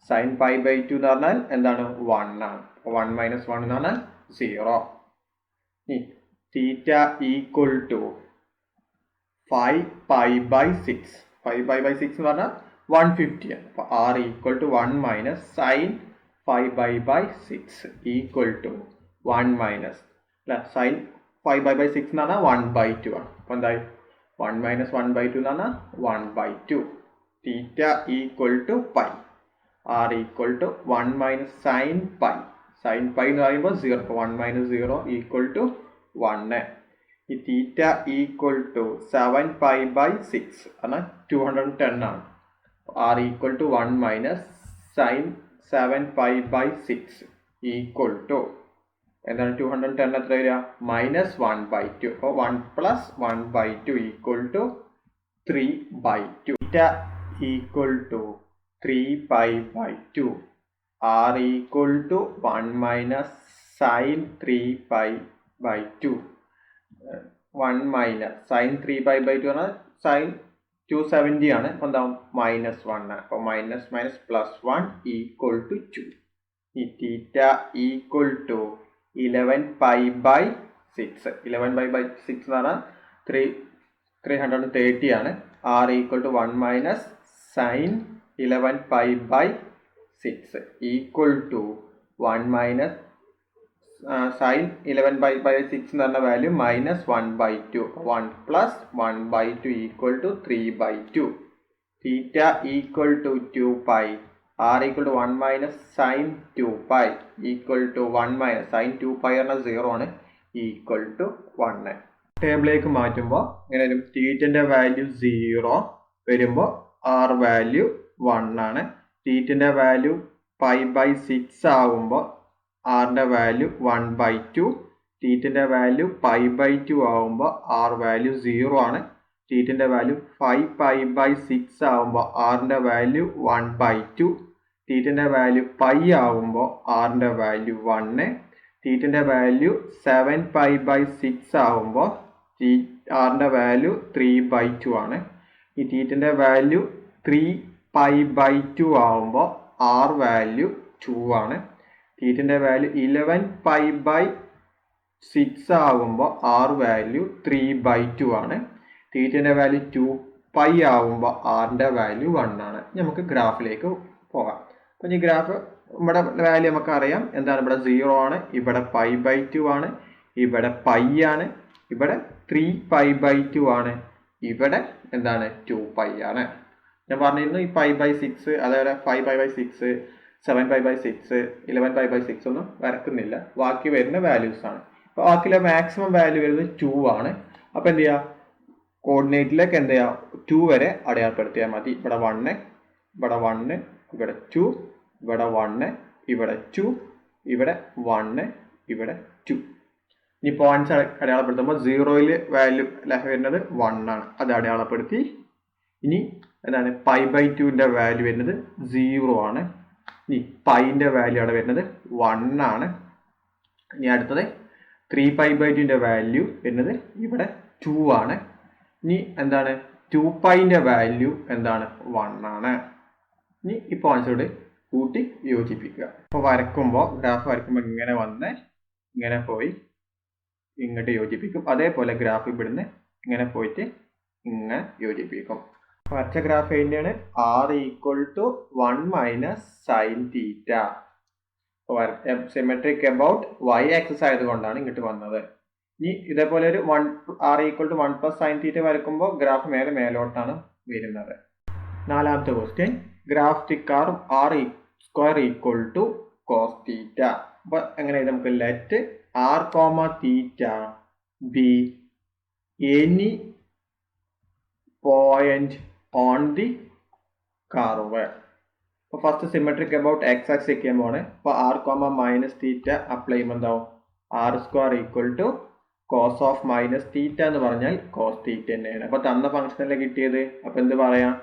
A: Sine pi by 2 എന്ന് പറഞ്ഞാൽ എന്താണ് 1 ആണ്. 1 മൈനസ് 1 എന്ന് പറഞ്ഞാൽ 0. Theta equal to 5 pi by 6. 5 pi by 6 എന്ന് പറഞ്ഞാൽ 150 ആണ്. അപ്പോൾ r equal to 1 minus sine 5 pi by 6 equal to 1 minus അല്ല സൈൻ 5 പൈ ബൈ 6 എന്ന് പറഞ്ഞാൽ 1/2 ആണ്. അപ്പോൾ എന്തായി 1 മൈനസ് 1/2 എന്ന് പറഞ്ഞാൽ 1/2. Theta equal to pi. R equal to 1 minus sine pi. Sine pi എന്ന് പറയുമ്പോൾ 0. 1 മൈനസ് 0 ഈക്വൽ ടു 1. ഈ theta equal to 7 pi by 6 എന്നാൽ 210 ആണ്. R equal to 1 minus sine 7 pi by 6 equal to എന്താണ് 210 എത്ര വരിക മൈനസ് 1/2. അപ്പോൾ 1 plus 1/2 equal to 3/2. Theta equal to 3 pi by 2. R equal to 1 minus sine 3 pi by 2. 1 minus sine 3 pi by 2 ആണ് sign 270 ആണ്. അപ്പോൾ എന്താവും മൈനസ് 1 ആണ്. അപ്പോൾ minus minus plus 1 equal to 2. ഈ theta equal to 11 pi by 6. 11 pi by 6 എന്ന് പറഞ്ഞാൽ 330 ആണ്. R equal to 1 minus sine 11 pi by 6 equal to 1 minus sine 11 pi by 6 എന്ന് പറഞ്ഞ value minus 1/2. 1 plus 1/2 equal to 3/2. Theta equal to 2 pi. R equal to 1 minus sine 2 pi equal to 1 minus sine 2 pi പറഞ്ഞാൽ 0 ആണ് equal to 1. ടേബിളിലേക്ക് മാറ്റുമ്പോൾ ഇങ്ങനെ വരും. തീറ്റന്റെ value 0 വരുമ്പോൾ R value 1 ആണ്. തീറ്റന്റെ value pi by 6 ആകുമ്പോൾ ആറിന്റെ വാല്യൂ 1/2. തീറ്റന്റെ വാല്യൂ പൈ ബൈ 2 ആകുമ്പോൾ ആർ വാല്യൂ 0 ആണ്. തീറ്റന്റെ വാല്യൂ 5 പൈ ബൈ 6 ആകുമ്പോൾ ആറിന്റെ വാല്യൂ 1/2. തീറ്റന്റെ വാല്യൂ പൈ ആകുമ്പോൾ ആറിന്റെ വാല്യൂ 1. തീറ്റന്റെ വാല്യൂ 7 പൈ ബൈ 6 ആകുമ്പോൾ ആറിന്റെ വാല്യൂ 3/2 ആണ്. ഈ തീറ്റന്റെ വാല്യൂ 3 പൈ ബൈ 2 ആകുമ്പോൾ ആർ വാല്യൂ 2 ആണ്. തീറ്റന്റെ വാല്യൂ 11 പൈ ബൈ 6 ആകുമ്പോൾ ആർ വാല്യൂ 3/2 ആണ്. തീറ്റന്റെ വാല്യൂ 2 പൈ ആകുമ്പോൾ ആറിന്റെ വാല്യൂ 1 ആണ്. നമുക്ക് ഗ്രാഫിലേക്ക് പോകാം. അപ്പോൾ ഈ ഗ്രാഫ് ഇവിടെ വാല്യൂ നമുക്ക് അറിയാം എന്താണ്. ഇവിടെ 0 ആണ്, ഇവിടെ പൈ ബൈ 2 ആണ്, ഇവിടെ പൈ ആണ്, ഇവിടെ 3 പൈ ബൈ 2 ആണ്, ഇവിടെ എന്താണ് 2 പൈ ആണ്. ഞാൻ പറഞ്ഞിരുന്നു ഈ പൈ ബൈ 6 അതേപോലെ 5 pi by 6 7 pi by 6 11 pi by 6 ഒന്നും വരക്കുന്നില്ല. ബാക്കി വരുന്ന വാല്യൂസ് ആണ്. അപ്പോൾ ബാക്കിയുള്ള മാക്സിമം വാല്യൂ വരുന്നത് 2 ആണ്. അപ്പോൾ എന്ത് ചെയ്യുക കോർഡിനേറ്റിലേക്ക് എന്ത് ചെയ്യുക 2 വരെ അടയാളപ്പെടുത്തിയാൽ മതി. ഇവിടെ 1 ഇവിടെ 1 ഇവിടെ 2 ഇവിടെ 1 ഇവിടെ 2 ഇവിടെ 1 ഇവിടെ 2. ഇനി പോയിന്റ്സ് അടയാളപ്പെടുത്തുമ്പോൾ 0യിൽ വാല്യൂ വരുന്നത് 1 ആണ്. അത് അടയാളപ്പെടുത്തി. ഇനി എന്താണ് പൈ ബൈ 2ന്റെ വാല്യൂ വരുന്നത് 0 ആണ്. ഇനി പൈൻ്റെ വാല്യൂ അവിടെ വരുന്നത് 1 ആണ്. ഇനി അടുത്തത് 3 പൈ ബൈ 2ന്റെ വാല്യൂ വരുന്നത് ഇവിടെ 2 ആണ്. ഇനി എന്താണ് 2 പൈൻ്റെ വാല്യൂ എന്താണ് 1 ആണ്. ഇനി ഈ പോയിന്റ്സോട് കൂട്ടി യോജിപ്പിക്കുക. അപ്പോൾ വരക്കുമ്പോൾ ഗ്രാഫ് വരക്കുമ്പോൾ ഇങ്ങനെ വന്ന് ഇങ്ങനെ പോയി ഇങ്ങോട്ട് യോജിപ്പിക്കും. അതേപോലെ ഗ്രാഫ് ഇവിടുന്ന് ഇങ്ങനെ പോയിട്ട് ഇങ്ങനെ യോജിപ്പിക്കും. വരച്ച ഗ്രാഫ് ഏതിൻ്റെയാണ്? r equal to 1 minus sine theta. Symmetric about y axis ആയതുകൊണ്ടാണ് ഇങ്ങോട്ട് വന്നത്. ഈ ഇതേപോലെ ഒരു r equal to 1 plus sine theta വരക്കുമ്പോൾ ഗ്രാഫ് മേലോട്ടാണ് വരുന്നത്. നാലാമത്തെ question, graph the curve r square equal to cos theta. അപ്പൊ എങ്ങനെ നമുക്ക് let r comma theta be any point on the curve. അപ്പോൾ first symmetric about X axis ചെയ്യാൻ പോണേ. അപ്പോൾ r comma minus theta apply ചെയ്യുമ്പോൾ എന്താവും? r square equal to cos of minus theta എന്ന് പറഞ്ഞാൽ കോസ് തീറ്റ തന്നെയാണ്. അപ്പോൾ തന്ന ഫംഗ്ഷനല്ലേ കിട്ടിയത്. അപ്പോൾ എന്ത് പറയാം?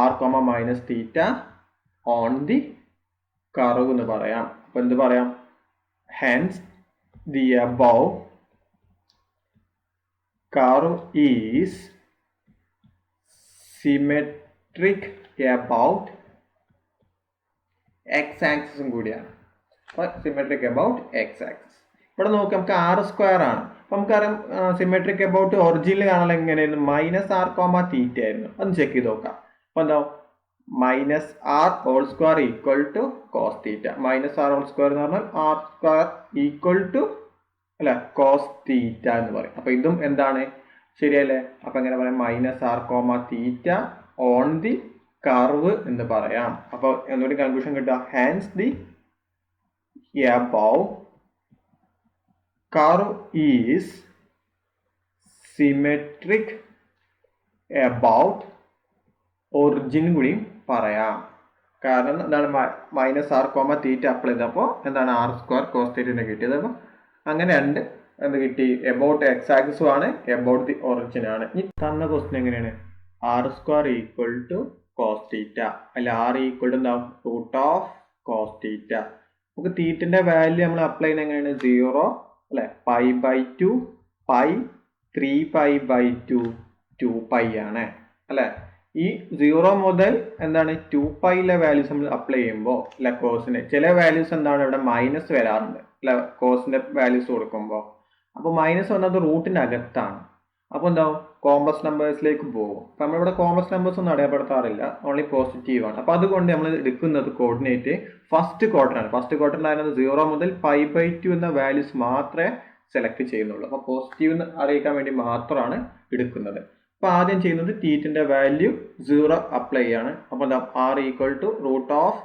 A: r comma minus theta on the curve എന്ന് പറയാം. അപ്പോൾ എന്ത് പറയാം? Hence the above curve is symmetric about X ആക്സിസും കൂടിയാണ്. അപ്പോൾ സിമെട്രിക് അബൌട്ട് എക്സ് ആക്സിസ്. ഇവിടെ നോക്കാം, നമുക്ക് r സ്ക്വയർ ആണ്. അപ്പം നമുക്കറിയാം സിമെട്രിക് അബൌട്ട് ഒറിജിനിൽ കാണാൻ എങ്ങനെയായിരുന്നു? മൈനസ് r കോമ തീറ്റ ആയിരുന്നു. ഒന്ന് ചെക്ക് ചെയ്ത് നോക്കാം. അപ്പോൾ എന്താ? Minus r whole square equal to cos theta. Minus r whole square എന്ന് പറഞ്ഞാൽ r സ്ക്വയർ ഈക്വൽ ടു അല്ല കോസ് തീറ്റ എന്ന് പറയും. അപ്പോൾ ഇതും എന്താണ്? ശരിയല്ലേ? അപ്പം എങ്ങനെ പറയാം? Minus r comma theta on the curve എന്ന് പറയാം. അപ്പോൾ എന്തുകൊണ്ട് കൺക്ലൂഷൻ കിട്ടുക? Hence the above curve is symmetric about origin കൂടി പറയാം. കാരണം എന്താണ്? Minus r comma theta apply ചെയ്തപ്പോൾ എന്താണ്? r സ്ക്വയർ കോസ് തീറ്റ കിട്ടിയത്. അപ്പോൾ അങ്ങനെ രണ്ട് എന്ത് കിട്ടി? എബൌട്ട് എക്സ് ആക്സിസും ആണ്, എബൌട്ട് ദി ഒറിജിൻ ആണ്. ഈ തന്ന ക്വസ്റ്റ്യൻ എങ്ങനെയാണ്? r square equal to cos theta അല്ല r ഈക്വൽ ടു എന്താവും? Root of cos theta. നമുക്ക് തീറ്റന്റെ വാല്യൂ നമ്മൾ അപ്ലൈ ചെയ്യുന്നത് എങ്ങനെയാണ്? 0 അല്ലെ, π/2 π 3π/2 2π ആണ് അല്ലെ. ഈ 0 മുതൽ എന്താണ് 2πയിലെ വാല്യൂസ് നമ്മൾ അപ്ലൈ ചെയ്യുമ്പോൾ അല്ലെ കോസിന് ചില വാല്യൂസ് എന്താണ് ഇവിടെ മൈനസ് വരാറുണ്ട് അല്ലെ കോസിന്റെ വാല്യൂസ് കൊടുക്കുമ്പോൾ. അപ്പോൾ മൈനസ് വന്നത് റൂട്ടിന്റെ അകത്താണ്. അപ്പോൾ എന്താവും? കോംപ്ലക്സ് നമ്പേഴ്സിലേക്ക് പോകും. അപ്പം നമ്മളിവിടെ കോംപ്ലക്സ് നമ്പേഴ്സ് ഒന്നും അടയാളപ്പെടുത്താറില്ല, ഓൺലി പോസിറ്റീവ് ആണ്. അപ്പോൾ അതുകൊണ്ട് നമ്മൾ എടുക്കുന്നത് കോർഡിനേറ്റ് ഫസ്റ്റ് ക്വാർട്ടറാണ്. ഫസ്റ്റ് ക്വാർട്ടറിലായിരുന്നത് 0 മുതൽ π/2 എന്ന വാല്യൂസ് മാത്രമേ സെലക്ട് ചെയ്യുന്നുള്ളൂ. അപ്പോൾ പോസിറ്റീവ് എന്ന് അറിയിക്കാൻ വേണ്ടി മാത്രമാണ് എടുക്കുന്നത്. അപ്പോൾ ആദ്യം ചെയ്യുന്നത് തീറ്റിന്റെ വാല്യൂ 0 അപ്ലൈ ചെയ്യാണ്. അപ്പോൾ എന്താ? r equal to root of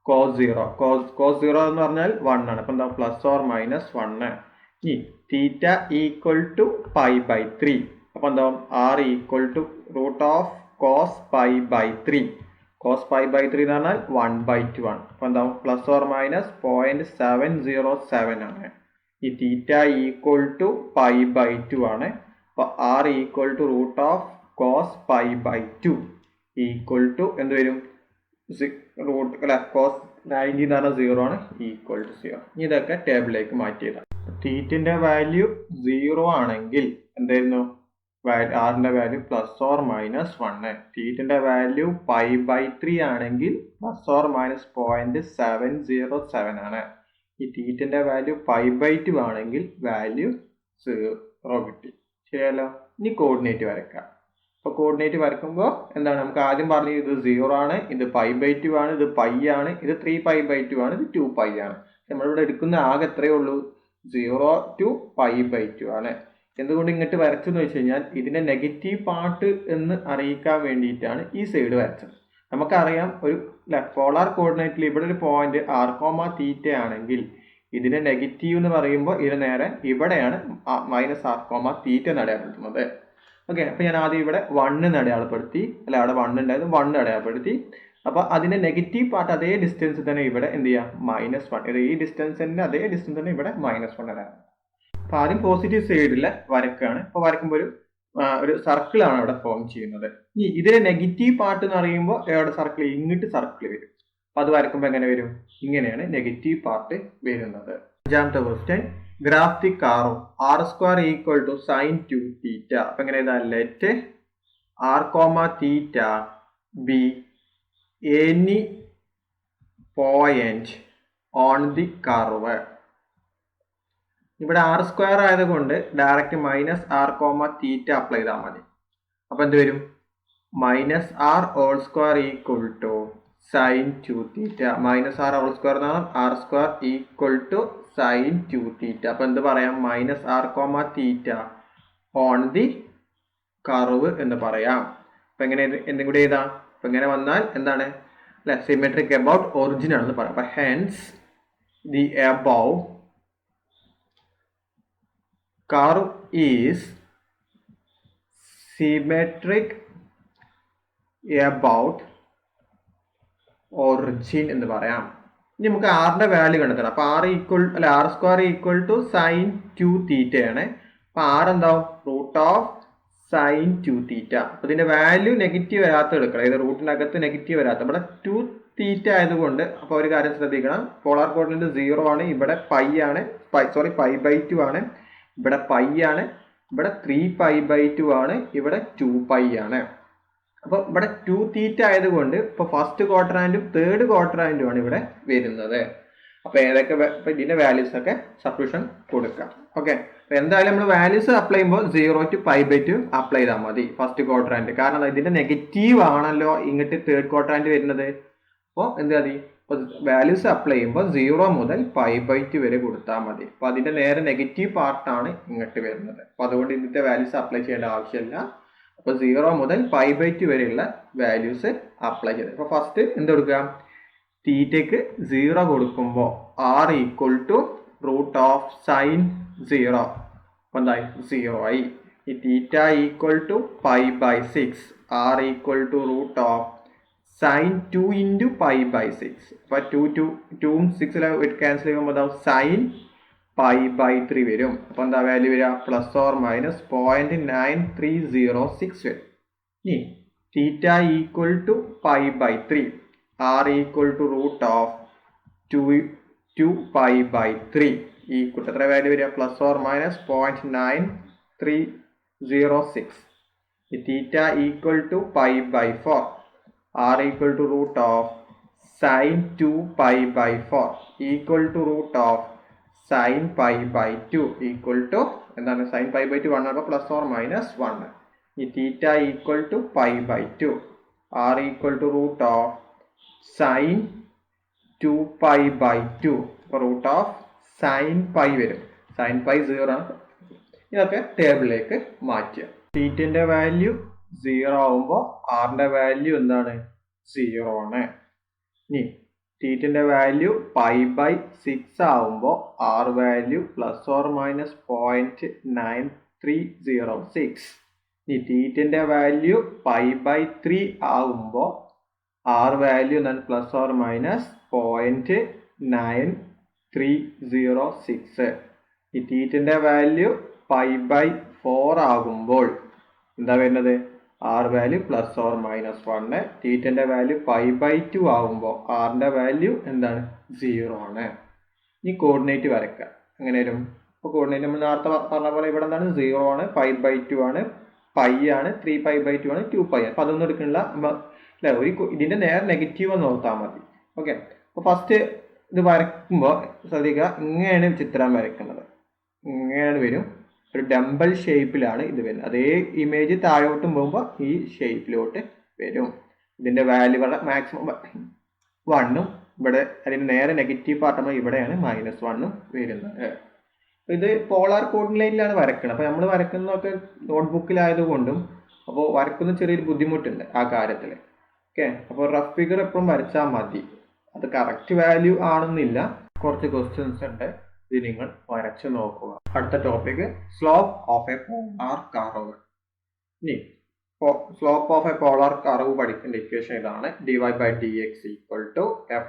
A: cos 0. Cos 0 എന്ന് പറഞ്ഞാൽ 1 ആണ്. അപ്പോൾ എന്താ? Plus or minus 1. ഈ തീറ്റ ഈക്വൽ ടു π/3. അപ്പോൾ എന്താവും? r equal to root of cos π/3. Cos π/3 എന്ന് പറഞ്ഞാൽ 1/2 ആണ്. അപ്പോൾ എന്താവും? പ്ലസ് ഓർ മൈനസ് 0.707 ആണ്. ഈ തീറ്റ ഈക്വൽ ടു π/2 ആണ്. അപ്പോൾ r equal to root of cos π/2 equal to എന്ത് വരും? റൂട്ട് അല്ല കോസ് 90 എന്ന് പറഞ്ഞാൽ 0 ആണ്, ഈക്വൽ ടു 0. ഇതൊക്കെ ടേബിളിലേക്ക് മാറ്റിയതാണ്. തീറ്റിന്റെ വാല്യൂ 0 ആണെങ്കിൽ എന്തായിരുന്നു? ആറിന്റെ വാല്യൂ പ്ലസ് ഓർ മൈനസ് 1. തീറ്റിന്റെ വാല്യൂ π/3 ആണെങ്കിൽ പ്ലസ് ഓർ മൈനസ് 0.707 ആണ്. ഈ തീറ്റിന്റെ വാല്യൂ π/2 ആണെങ്കിൽ വാല്യൂ 0 കിട്ടി. ശരിയല്ലോ? ഇനി കോർഡിനേറ്റ് വരക്കാം. അപ്പോൾ കോർഡിനേറ്റ് വരക്കുമ്പോൾ എന്താണ്? നമുക്ക് ആദ്യം പറഞ്ഞു ഇത് 0 ആണ്, ഇത് π/2 ആണ്, ഇത് π ആണ്, ഇത് 3π/2 ആണ്, ഇത് 2π ആണ്. നമ്മളിവിടെ എടുക്കുന്ന ആകെ എത്രയേ ഉള്ളൂ? 0 to π/2 ആണ്. എന്തുകൊണ്ട് ഇങ്ങോട്ട് വരച്ചെന്ന് വെച്ച് കഴിഞ്ഞാൽ ഇതിന്റെ നെഗറ്റീവ് പാർട്ട് എന്ന് അറിയിക്കാൻ വേണ്ടിയിട്ടാണ് ഈ സൈഡ് വരച്ചത്. നമുക്കറിയാം ഒരു പോളാർ കോർഡിനേറ്റിൽ ഇവിടെ ഒരു പോയിന്റ് r കോമ തീറ്റ ആണെങ്കിൽ ഇതിന്റെ നെഗറ്റീവ് എന്ന് പറയുമ്പോൾ ഇതിന് നേരെ ഇവിടെയാണ് മൈനസ് r കോമ തീറ്റ അടയാളപ്പെടുത്തുന്നത്. ഓക്കെ, അപ്പൊ ഞാൻ ആദ്യം ഇവിടെ 1 അടയാളപ്പെടുത്തി, അല്ല അവിടെ 1 ഉണ്ടായത് 1 അടയാളപ്പെടുത്തി. അപ്പൊ അതിന്റെ നെഗറ്റീവ് പാർട്ട് അതേ ഡിസ്റ്റൻസ് തന്നെ ഇവിടെ എന്ത് ചെയ്യാം? -1. ഈ ഡിസ്റ്റൻസിന്റെ അതേ ഡിസ്റ്റൻസ് തന്നെ ഇവിടെ -1 അടയാളം. അപ്പൊ ആദ്യം പോസിറ്റീവ് സൈഡിൽ വരക്കുകയാണ്. അപ്പൊ വരക്കുമ്പോൾ ഒരു സർക്കിൾ ആണ് അവിടെ ഫോം ചെയ്യുന്നത്. ഈ ഇതിലെ നെഗറ്റീവ് പാർട്ട് എന്ന് പറയുമ്പോൾ എവിടെ സർക്കിൾ? ഇങ്ങോട്ട് സർക്കിൾ വരും. അപ്പൊ അത് വരക്കുമ്പോൾ എങ്ങനെ വരും? ഇങ്ങനെയാണ് നെഗറ്റീവ് പാർട്ട് വരുന്നത്. അഞ്ചാമത്തെ question, graph the curve r square equal to sine 2θ. അപ്പൊ എങ്ങനെ എഴുതാ? Let r comma theta be any point on the curve. ഇവിടെ ആർ സ്ക്വയർ ആയതുകൊണ്ട് direct minus R comma theta apply ചെയ്താൽ മതി. അപ്പോൾ എന്ത് വരും? Minus R whole square equal to sine 2 theta. Minus R whole square എന്ന് പറഞ്ഞാൽ R square equal to sine 2 theta. അപ്പോൾ എന്ത് പറയാം? Minus R comma theta on the curve എന്ന് പറയാം. അപ്പം എങ്ങനെ എന്തും കൂടി എഴുതാം? അപ്പം ഇങ്ങനെ വന്നാൽ എന്താണ്? അല്ലെ, സിമെട്രിക് അബൌട്ട് ഒറിജിൻ ആണെന്ന് പറയാം. അപ്പം hence the above curve is symmetric about origin എന്ന് പറയാം. ഇനി നമുക്ക് ആറിന്റെ വാല്യൂ കണ്ടെത്തണം. അപ്പോൾ ആർ ഈക്വൽ അല്ലെ r square equal to sine 2 theta ആണ്. അപ്പോൾ ആർ എന്താവും? Root of sine 2 theta. അപ്പോൾ ഇതിന്റെ വാല്യൂ നെഗറ്റീവ് വരാത്ത എടുക്കണം. ഇത് റൂട്ടിനകത്ത് നെഗറ്റീവ് വരാത്ത. ഇവിടെ 2 തീറ്റ ആയതുകൊണ്ട് അപ്പോൾ ഒരു കാര്യം ശ്രദ്ധിക്കണം, പോളാർ കോർഡിനേറ്റ് 0 ആണ്, ഇവിടെ പൈ ആണ്, π/2 ആണ്, ഇവിടെ പൈ ആണ്, ഇവിടെ 3π/2 ആണ്, ഇവിടെ 2π ആണ്. അപ്പോൾ ഇവിടെ 2 തീറ്റ ആയതുകൊണ്ട് ഇപ്പോൾ ഫസ്റ്റ് ക്വാഡ്രാന്റും തേർഡ് ക്വാഡ്രാന്റും ആണ് ഇവിടെ വരുന്നത്. അപ്പോൾ ഏതൊക്കെ ഇതിന്റെ വാല്യൂസ് ഒക്കെ സബ്സ്റ്റിറ്റ്യൂഷൻ കൊടുക്കാം. ഓക്കെ, അപ്പോൾ എന്തായാലും നമ്മൾ വാല്യൂസ് അപ്ലൈ ചെയ്യുമ്പോൾ 0 to π/2 അപ്ലൈ ചെയ്താൽ മതി ഫസ്റ്റ് ക്വാഡ്രാന്റ്. കാരണം ഇതിന്റെ നെഗറ്റീവ് ആണല്ലോ ഇങ്ങോട്ട് തേർഡ് ക്വാഡ്രാന്റ് വരുന്നത്. അപ്പോൾ എന്ത് മതി? അപ്പോൾ വാല്യൂസ് അപ്ലൈ ചെയ്യുമ്പോൾ 0 മുതൽ π/2 വരെ കൊടുത്താൽ മതി. അപ്പോൾ അതിന്റെ നേരെ നെഗറ്റീവ് പാർട്ടാണ് ഇങ്ങോട്ട് വരുന്നത്. അപ്പോൾ അതുകൊണ്ട് ഇതിന്റെ വാല്യൂസ് അപ്ലൈ ചെയ്യേണ്ട ആവശ്യമില്ല. അപ്പോൾ 0 മുതൽ π/2 വരെയുള്ള വാല്യൂസ് അപ്ലൈ ചെയ്ത്. അപ്പോൾ ഫസ്റ്റ് എന്ത് കൊടുക്കുക? തീറ്റയ്ക്ക് 0 കൊടുക്കുമ്പോൾ R equal to root of sine 0. അപ്പോൾ എന്തായി? 0 ആയി. ഈ theta equal to π/6. R equal to root of sine 2 into π/6. അപ്പോൾ 2ഉം 6 ക്യാൻസൽ ചെയ്യുമ്പോൾ എന്താവും? സൈൻ π/3 വരും. അപ്പോൾ എന്താ വാല്യൂ വരിക? പ്ലസ് ഓർ മൈനസ് 0.9306 വരും. ഇനി theta equal to π/3. R equal to root of 2π/3 equal എത്ര വാല്യൂ വരിക? Plus or minus 0.9306. ഈ theta equal to π/4. R equal to root of sine 2π/4 equal to root of sine π/2 equal to എന്താണ്? Sine π/2 1 അപ്പോൾ plus or minus 1. ഈ theta equal to π/2. R equal to root of sine 2π/2 root of sine pi വരും. Sine pi 0 ആണ്. ഇതൊക്കെ ടേബിളിലേക്ക് മാറ്റുക. തീറ്റന്റെ value 0 ആവുമ്പോൾ ആറിന്റെ value എന്താണ്? 0 ആണ്. ഇനി തീറ്റന്റെ വാല്യൂ π/6 ആവുമ്പോൾ R value plus or minus 0.9306. ഇനി തീറ്റന്റെ വാല്യൂ π/3 ആവുമ്പോൾ ആർ വാല്യൂ എന്താണ്? Plus or minus 0.9306. ഈ തീറ്റന്റെ വാല്യൂ π/4 ആകുമ്പോൾ എന്താ വരുന്നത്? R value plus or minus 1. തീറ്റന്റെ വാല്യൂ π/2 ആകുമ്പോൾ ആറിന്റെ വാല്യൂ എന്താണ്? 0 ആണ്. ഇനി കോർഡിനേറ്റ് വരയ്ക്കുക. എങ്ങനെ വരും? അപ്പോൾ കോർഡിനേറ്റ് നമ്മൾ നേരത്തെ പറഞ്ഞ പോലെ ഇവിടെ എന്താണ്? 0 ആണ്, π/2 ആണ്, പൈ ആണ്, 3π/2 ആണ്, 2π ആണ്. അപ്പോൾ അതൊന്നും എടുക്കണില്ല. അല്ലെ, ഒരു ഇതിന്റെ നേരെ നെഗറ്റീവ് ഒന്ന് ഓർത്താൽ മതി. ഓക്കെ, അപ്പോൾ ഫസ്റ്റ് ഇത് വരയ്ക്കുമ്പോൾ ശ്രദ്ധിക്കുക, ഇങ്ങനെയാണ് ചിത്രം വരയ്ക്കുന്നത്. ഇങ്ങനെയാണ് വരും. ഒരു ഡംബൽ ഷേപ്പിലാണ് ഇത് വരുന്നത്. അതേ ഇമേജ് താഴോട്ടും പോകുമ്പോൾ ഈ ഷേപ്പിലോട്ട് വരും. ഇതിന്റെ വാല്യൂ മാക്സിമം 1ഉം ഇവിടെ അതിന് നേരെ നെഗറ്റീവ് പാർട്ടുമ്പോൾ ഇവിടെയാണ് -1ഉം വരുന്നത്. ഇത് പോളാർ കോർഡിനേറ്റിലാണ് വരയ്ക്കുന്നത്. അപ്പോൾ നമ്മൾ വരയ്ക്കുന്നതൊക്കെ നോട്ട്ബുക്കിലായതുകൊണ്ടും അപ്പോൾ വരയ്ക്കുന്ന ചെറിയൊരു ബുദ്ധിമുട്ടുണ്ട് ആ കാര്യത്തിൽ. ഓക്കെ, അപ്പോൾ റഫ് ഫിഗർ എപ്പോഴും വരച്ചാൽ മതി. അത് കറക്റ്റ് വാല്യൂ ആണെന്നില്ല. കുറച്ച് ക്വസ്റ്റ്യൻസ് ഉണ്ട്, ഇത് നിങ്ങൾ വരച്ചു നോക്കുക. അടുത്ത topic slope of a polar curve. ഇനി slope of a polar curve പഠിക്കേണ്ട ഇക്വേഷൻ ഇതാണ്. dy/dx equal to f'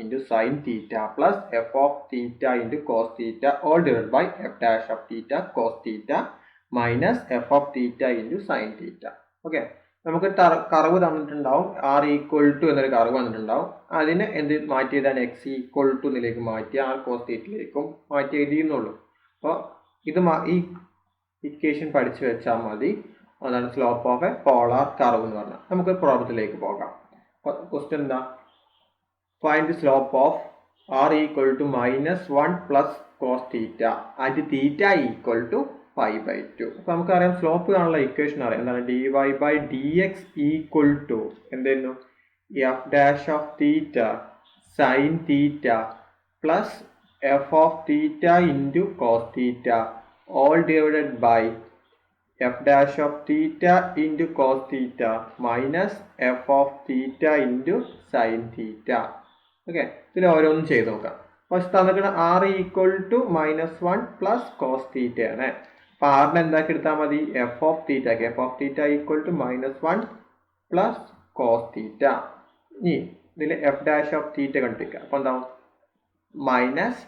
A: into sine theta plus f(θ into cos theta all divide by f' cos theta minus f(θ into sine theta. Okay, നമുക്ക് curve തന്നിട്ടുണ്ടാവും. R equal to എന്നൊരു curve വന്നിട്ടുണ്ടാവും. അതിനെ എന്ത് മാറ്റി എഴുതാൻ? എക്സ് ഈക്വൽ ടു എന്നിലേക്ക് മാറ്റി ആർ കോസ് തീറ്റയിലേക്കും മാറ്റി എഴുതിയെന്നുള്ളൂ. അപ്പോൾ ഇത് ഈ ഇക്വേഷൻ പഠിച്ചു വെച്ചാൽ മതി. അതാണ് slope of a polar curve എന്ന് പറഞ്ഞാൽ. നമുക്ക് പ്രോബ്ലത്തിലേക്ക് പോകാം. ക്വസ്റ്റ്യൻ എന്താ? Find the slope of r equal to -1 plus cos theta at theta equal to pi by 2. അപ്പോൾ നമുക്കറിയാം സ്ലോപ്പ് കാണാനുള്ള ഇക്വേഷൻ അറിയാം. എന്താണ്? D y by d x equal to എന്തായിരുന്നു? F dash of theta sine theta plus f of theta into cos theta all divided by f dash of theta into cos theta minus f of theta into sine theta. Okay, ഇതിൽ ഓരോന്നും ചെയ്ത് നോക്കാം. First തന്നിട്ട് r equal to -1 plus cos theta ആണ്. അപ്പോൾ ആറിനെ എന്താക്കി എടുത്താൽ മതി? F of theta. F of theta equal to -1 plus cos theta. ഇനി ഇതിൽ എഫ് ഡാഷ് ഓഫ് തീറ്റ കണ്ടിരിക്കുക. അപ്പോൾ എന്താവും? Minus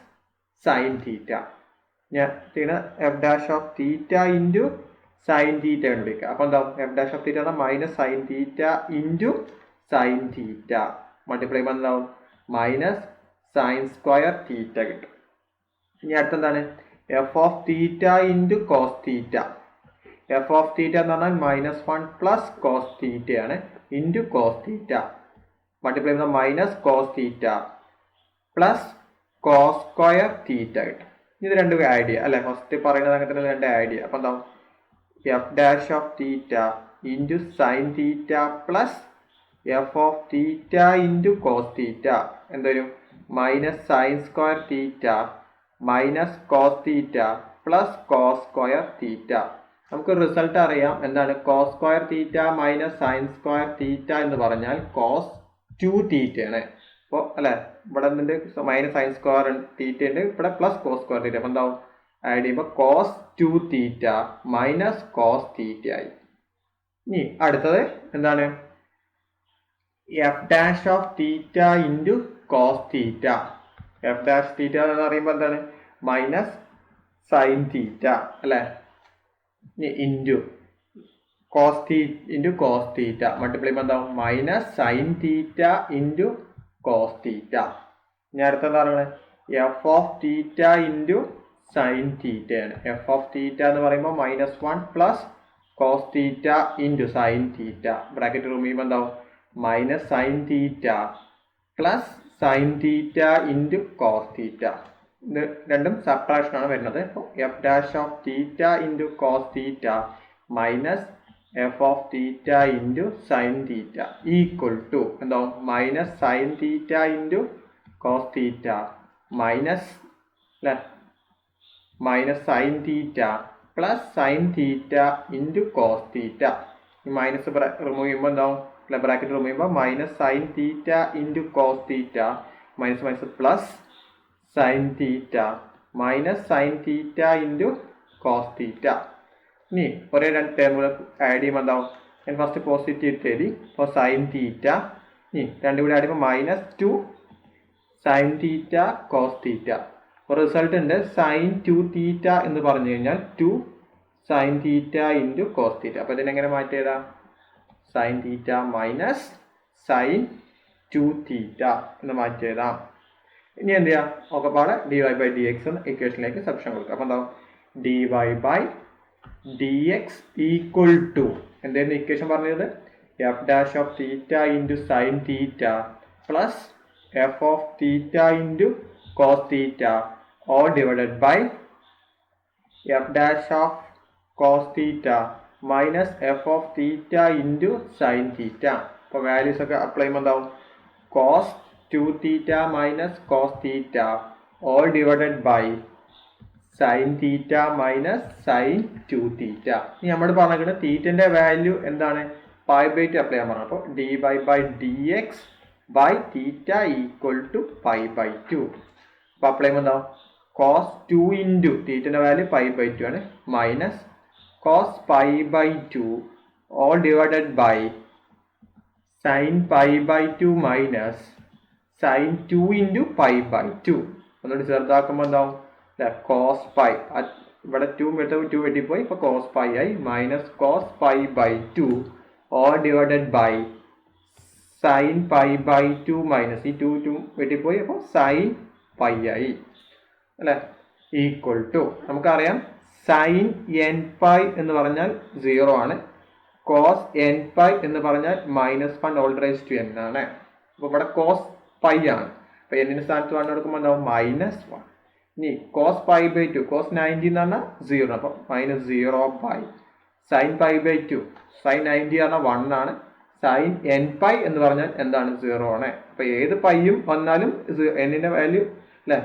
A: sine theta. ഞാൻ f dash of theta into sine theta കണ്ടിരിക്കുക. അപ്പോൾ എന്താവും? എഫ് ഡാഷ് ഓഫ് തീറ്റ എന്നാൽ minus sine theta into sine theta multiply ചെയ്യുമ്പോൾ എന്താവും? മൈനസ് സൈൻ സ്ക്വയർ തീറ്റ കിട്ടും. ഇനി അടുത്തെന്താണ്? F of theta into cos theta. F of theta എന്ന് പറഞ്ഞാൽ -1 പ്ലസ് കോസ് തീറ്റയാണ് ഇൻറ്റു കോസ് തീറ്റ മൾട്ടിപ്ലൈ ചെയ്യുമ്പോൾ minus cos theta plus cos square theta കിട്ടും. ഇത് രണ്ടും ആഡ് ചെയ്യുക അല്ലെ? ഫസ്റ്റ് പറയുന്നത് അങ്ങനെ തന്നെ രണ്ട് ആഡ് ചെയ്യുക. അപ്പോൾ എന്താവും? F dash of theta into sine theta plus f of theta into cos theta എന്തൊരു? Minus sine square theta minus cos theta plus cos square theta. നമുക്ക് റിസൾട്ട് അറിയാം. എന്താണ്? Cos square theta minus sine square theta എന്ന് പറഞ്ഞാൽ cos 2 തീറ്റയാണ്. അപ്പോൾ അല്ലെ, ഇവിടെ നിന്നിട്ട് മൈനസ് സൈൻ സ്ക്വയർ തീറ്റ ഉണ്ട്, ഇവിടെ പ്ലസ് കോസ് സ്ക്വയർ തീറ്റ. അപ്പോൾ എന്താവും? ആഡ് ചെയ്യുമ്പോൾ cos 2 theta minus cos theta ആയി. ഇനി അടുത്തത് എന്താണ്? F dash of theta into cos theta. F dash theta എന്ന് പറയുമ്പോൾ എന്താണ്? മൈനസ് സൈൻ തീറ്റ അല്ലെ? ഇൻറ്റു കോസ് തീറ്റ മൾട്ടിപ്ലൈ ചെയ്യുമ്പോൾ എന്താവും? Minus sine theta into cos theta. ഇനി അടുത്തെന്താ പറയുന്നത്? F of theta into sine തീറ്റയാണ്. എഫ് ഓഫ് തീറ്റ എന്ന് പറയുമ്പോൾ -1 plus cos theta into sine theta bracket remove ചെയ്യുമ്പോൾ എന്താവും? Minus sine theta plus sine theta into cos theta. ഇത് രണ്ടും സബ്ട്രാക്ഷൻ ആണ് വരുന്നത്. അപ്പോൾ f dash of theta into cos theta minus f of theta into sine theta equal to എന്താവും? Minus sine theta into cos theta minus അല്ലേ minus sine theta plus sine theta into cos theta. ഈ minus remove ചെയ്യുമ്പോൾ എന്താവും? Bracket remove ചെയ്യുമ്പോൾ minus sine theta into cos theta minus minus plus sine theta minus sine theta into cos theta. ഇനി ഒരേ രണ്ട് ടേമുകൾ add ചെയ്യുമ്പോൾ എന്താവും? ഞാൻ ഫസ്റ്റ് പോസിറ്റീവ് എഴുതി. അപ്പോൾ സൈൻ തീറ്റ. ഇനി രണ്ടും കൂടി ആഡ് ചെയ്യുമ്പോൾ -2 സൈൻ തീറ്റ കോസ് തീറ്റ. അപ്പോൾ റിസൾട്ട് ഉണ്ട് സൈൻ 2 തീറ്റ എന്ന് പറഞ്ഞു കഴിഞ്ഞാൽ 2 sine theta into cos theta. അപ്പോൾ ഇതിനെങ്ങനെ മാറ്റി എഴുതാം? Sine theta minus sine 2 theta എന്ന് മാറ്റി എഴുതാം. ഇനി എന്ത് ചെയ്യാം? ഒക്കെ പാടെ d y by d x എന്ന ഇക്വേഷനിലേക്ക് സബ്സ്റ്റിറ്റ്യൂഷൻ കൊടുക്കുക. അപ്പോൾ എന്താവും? D y by d x equal to എന്തായിരുന്നു ഇക്വേഷൻ പറഞ്ഞത്? F dash of theta into sine theta plus f of theta into cos theta all divided by f dash of cos theta minus f of theta into sine theta. അപ്പോൾ values ഒക്കെ apply ചെയ്യുമ്പോൾ എന്താവും? Cos 2 theta minus cos theta all divided by sine theta minus sine 2 theta. ഇനി നമ്മൾ പറഞ്ഞിട്ട് തീറ്റൻ്റെ value എന്താണ്? π/2 apply ചെയ്യാൻ പറഞ്ഞു. അപ്പോൾ d y by d x by theta equal to π/2. അപ്പോൾ അപ്ലൈ ചെയ്യുമ്പോൾ എന്താവും? കോസ് 2 ഇൻറ്റു തീറ്റൻ്റെ വാല്യൂ π/2 ആണ് minus cos π/2 all divided by sine π/2 minus sine 2 into π/2. ഒന്നുകൂടി ചെറുതാക്കുമ്പോൾ എന്താവും? കോസ് പൈ ഇവിടെ 2 വെട്ടിപ്പോയി. ഇപ്പോൾ കോസ് പൈ ആയി minus cos π/2 all divided by sine π/2 minus ഈ 2 വെട്ടിപ്പോയി. അപ്പോൾ സൈൻ പൈ ആയി അല്ലേ ഈക്വൽ ടു നമുക്കറിയാം സൈൻ n പൈ എന്ന് പറഞ്ഞാൽ 0 ആണ്. കോസ് n പൈ എന്ന് പറഞ്ഞാൽ -1 ഓൾ റൈസ് ടു n ആണ്. അപ്പോൾ ഇവിടെ കോസ് പൈ ആണ്. അപ്പോൾ എന്നിന് സ്ഥാനത്ത് 1 എടുക്കുമ്പോൾ എന്താവും? -1. ഇനി കോസ് പൈ ബൈ 2 കോസ് 90 എന്ന് പറഞ്ഞാൽ 0 അപ്പം -0 സൈൻ പൈ ബൈ 2 സൈൻ 90 പറഞ്ഞാൽ 1 ആണ്. സൈൻ എൻ പൈ എന്ന് പറഞ്ഞാൽ എന്താണ് 0 ആണ്. അപ്പൊ ഏത് പൈയും വന്നാലും എന്നിന്റെ വാല്യൂ അല്ലെ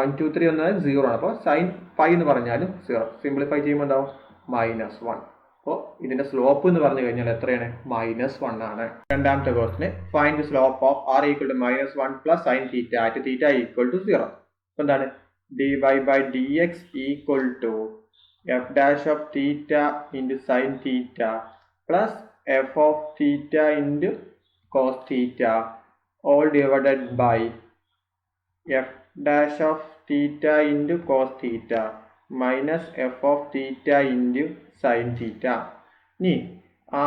A: 1 2 3 വന്നാലും 0 ആണ്. അപ്പോൾ സൈൻ പൈ എന്ന് പറഞ്ഞാലും 0. സിംപ്ലിഫൈ ചെയ്യുമ്പോൾ എന്താവും -1. അപ്പോൾ ഇതിന്റെ സ്ലോപ്പ് എന്ന് പറഞ്ഞു കഴിഞ്ഞാൽ എത്രയാണ് -1 ആണ്. രണ്ടാമത്തെ ക്വസ്റ്റിന് find the slope of r equal to -1 plus sine theta at theta equal to 0. അപ്പോൾ എന്താണ് dy by dx equal to f dash of theta into sin theta plus f of theta into cos theta all divided by f dash of theta into cos theta minus f of theta into sin theta. ഇനി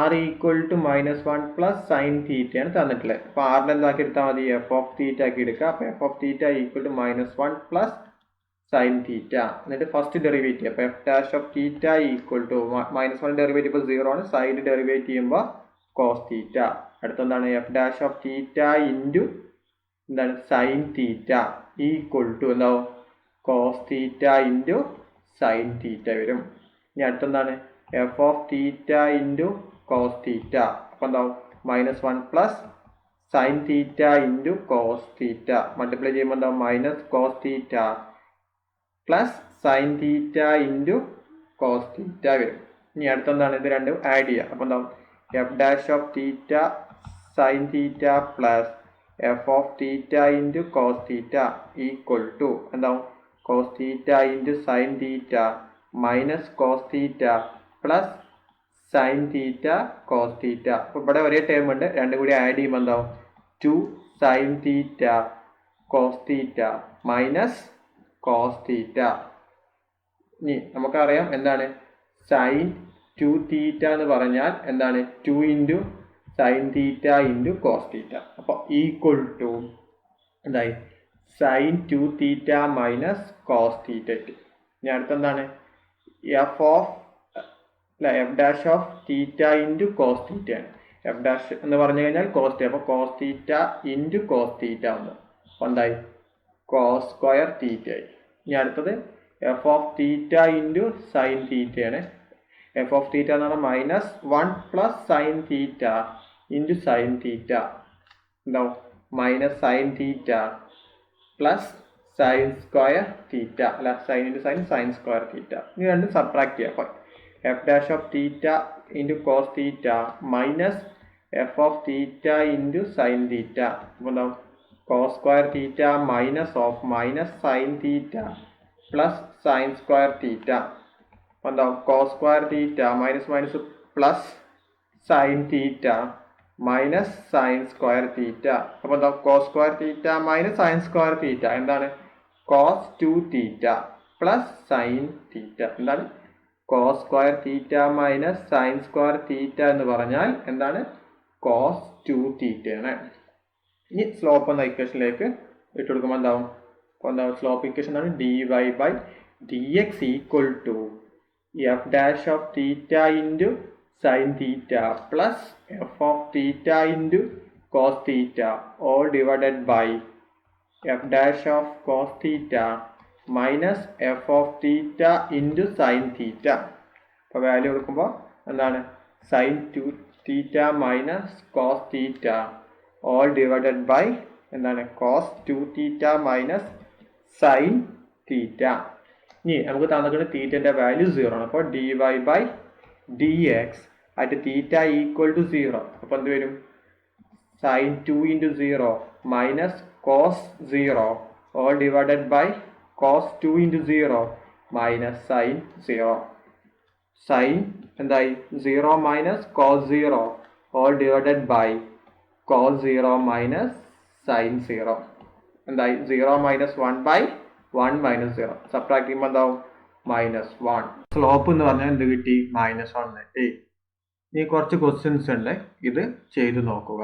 A: r equal to -1 plus sine തീറ്റയാണ് തന്നിട്ടുള്ളത്. അപ്പോൾ ആറിനെ എന്താക്കി എടുത്താൽ മതി f of തീറ്റ ആക്കി എടുക്കുക. അപ്പോൾ f of theta equal to -1 plus sine theta എന്നിട്ട് ഫസ്റ്റ് ഡെറിവേറ്റീവ് അപ്പോൾ f dash of theta equal to -1 derivative ഇപ്പോൾ 0 ആണ്. സൈൻ ഡെറിവേറ്റ് ചെയ്യുമ്പോൾ കോസ് തീറ്റ. അടുത്തെന്താണ് f dash of theta into എന്താണ് സൈൻ തീറ്റ ഈക്വൽ ടു എന്താവും cos theta into sine theta വരും. ഇനി അടുത്തെന്താണ് f of theta into cos theta. അപ്പോൾ എന്താവും -1 plus sine theta into cos theta multiply ചെയ്യുമ്പോൾ എന്താവും minus cos theta plus sine theta into cos theta വരും. ഇനി അടുത്തെന്താണ് ഇത് രണ്ടും ആഡ് ചെയ്യുക. അപ്പോൾ എന്താവും f dash of theta sine theta plus f of theta into cos theta equal to എന്താവും cos theta into sine theta minus cos theta plus sine theta cos theta. അപ്പോൾ ഇവിടെ ഒരേ ടേം ഉണ്ട്, രണ്ടും കൂടി ആഡ് ചെയ്യുമ്പോൾ എന്താവും 2 sine theta cos theta minus cos theta. ഇനി നമുക്കറിയാം എന്താണ് സൈൻ 2 തീറ്റ എന്ന് പറഞ്ഞാൽ എന്താണ് 2 into sine theta into cos theta. അപ്പോൾ ഈക്വൽ ടു എന്തായി sine 2 theta minus cos theta. ഇനി അടുത്തെന്താണ് f of f dash of theta into cos തീറ്റയാണ്. എഫ് ഡാഷ് എന്ന് പറഞ്ഞു കഴിഞ്ഞാൽ കോസ് തീറ്റ. അപ്പോൾ cos theta into cos theta വന്നു. അപ്പോൾ എന്തായി കോസ് സ്ക്വയർ തീറ്റ ആയി. ഇനി അടുത്തത് f of theta into sine തീറ്റയാണ്. എഫ് ഓഫ് തീറ്റ എന്ന് പറഞ്ഞാൽ -1 plus sine theta into sine തീറ്റ എന്താവും minus sine theta plus sine square theta അല്ല sine into sine sine square theta. ഇനി രണ്ടും സബ്ട്രാക്ട് ചെയ്യാം. അപ്പോൾ f dash of theta into cos theta minus f of theta into sine theta. അപ്പോൾ എന്താവും cos square theta minus of minus sine theta plus sine square theta. അപ്പോൾ എന്താവും cos square theta minus minus plus sine theta minus sine square theta. അപ്പോൾ എന്താ cos square theta minus sine square theta എന്താണ് cos 2 theta plus sine theta. എന്താണ് cos square theta minus sine square theta എന്ന് പറഞ്ഞാൽ എന്താണ് cos 2 തീറ്റയാണ്. ഇനി slope എന്ന ഇക്വേഷനിലേക്ക് ഇട്ട് കൊടുക്കുമ്പോൾ എന്താവും അപ്പോൾ എന്താ സ്ലോപ്പ് ഇക്വേഷൻ ആണ് dy by dx equal to f dash of theta into sine theta plus f of theta into cos theta all divided by f dash of cos theta minus f of theta into sine theta. അപ്പോൾ value കൊടുക്കുമ്പോൾ എന്താണ് sine 2 theta minus cos theta all divided by എന്താണ് cos 2 theta minus sine theta. ഇനി നമുക്ക് തന്നിട്ടുണ്ട് തീറ്റൻ്റെ value 0 ആണ്. അപ്പോൾ dy by dx at theta equal to 0. അപ്പോൾ എന്ത് വരും sine 2 into 0 minus cos 0 all divided by cos 2 into 0 minus sine 0. Sine എന്തായി 0 minus cos 0 all divided by cos 0 minus sine 0 എന്തായി 0 മൈനസ് 1 ബൈ 1 മൈനസ് 0 സബ്ട്രാക്ട് ചെയ്യുമ്പോൾ എന്താവും -1. Slope എന്ന് പറഞ്ഞാൽ എന്ത് കിട്ടി -1 കിട്ടി. ഇനി കുറച്ച് ക്വസ്റ്റ്യൻസ് ഉണ്ട്, ഇത് ചെയ്ത് നോക്കുക.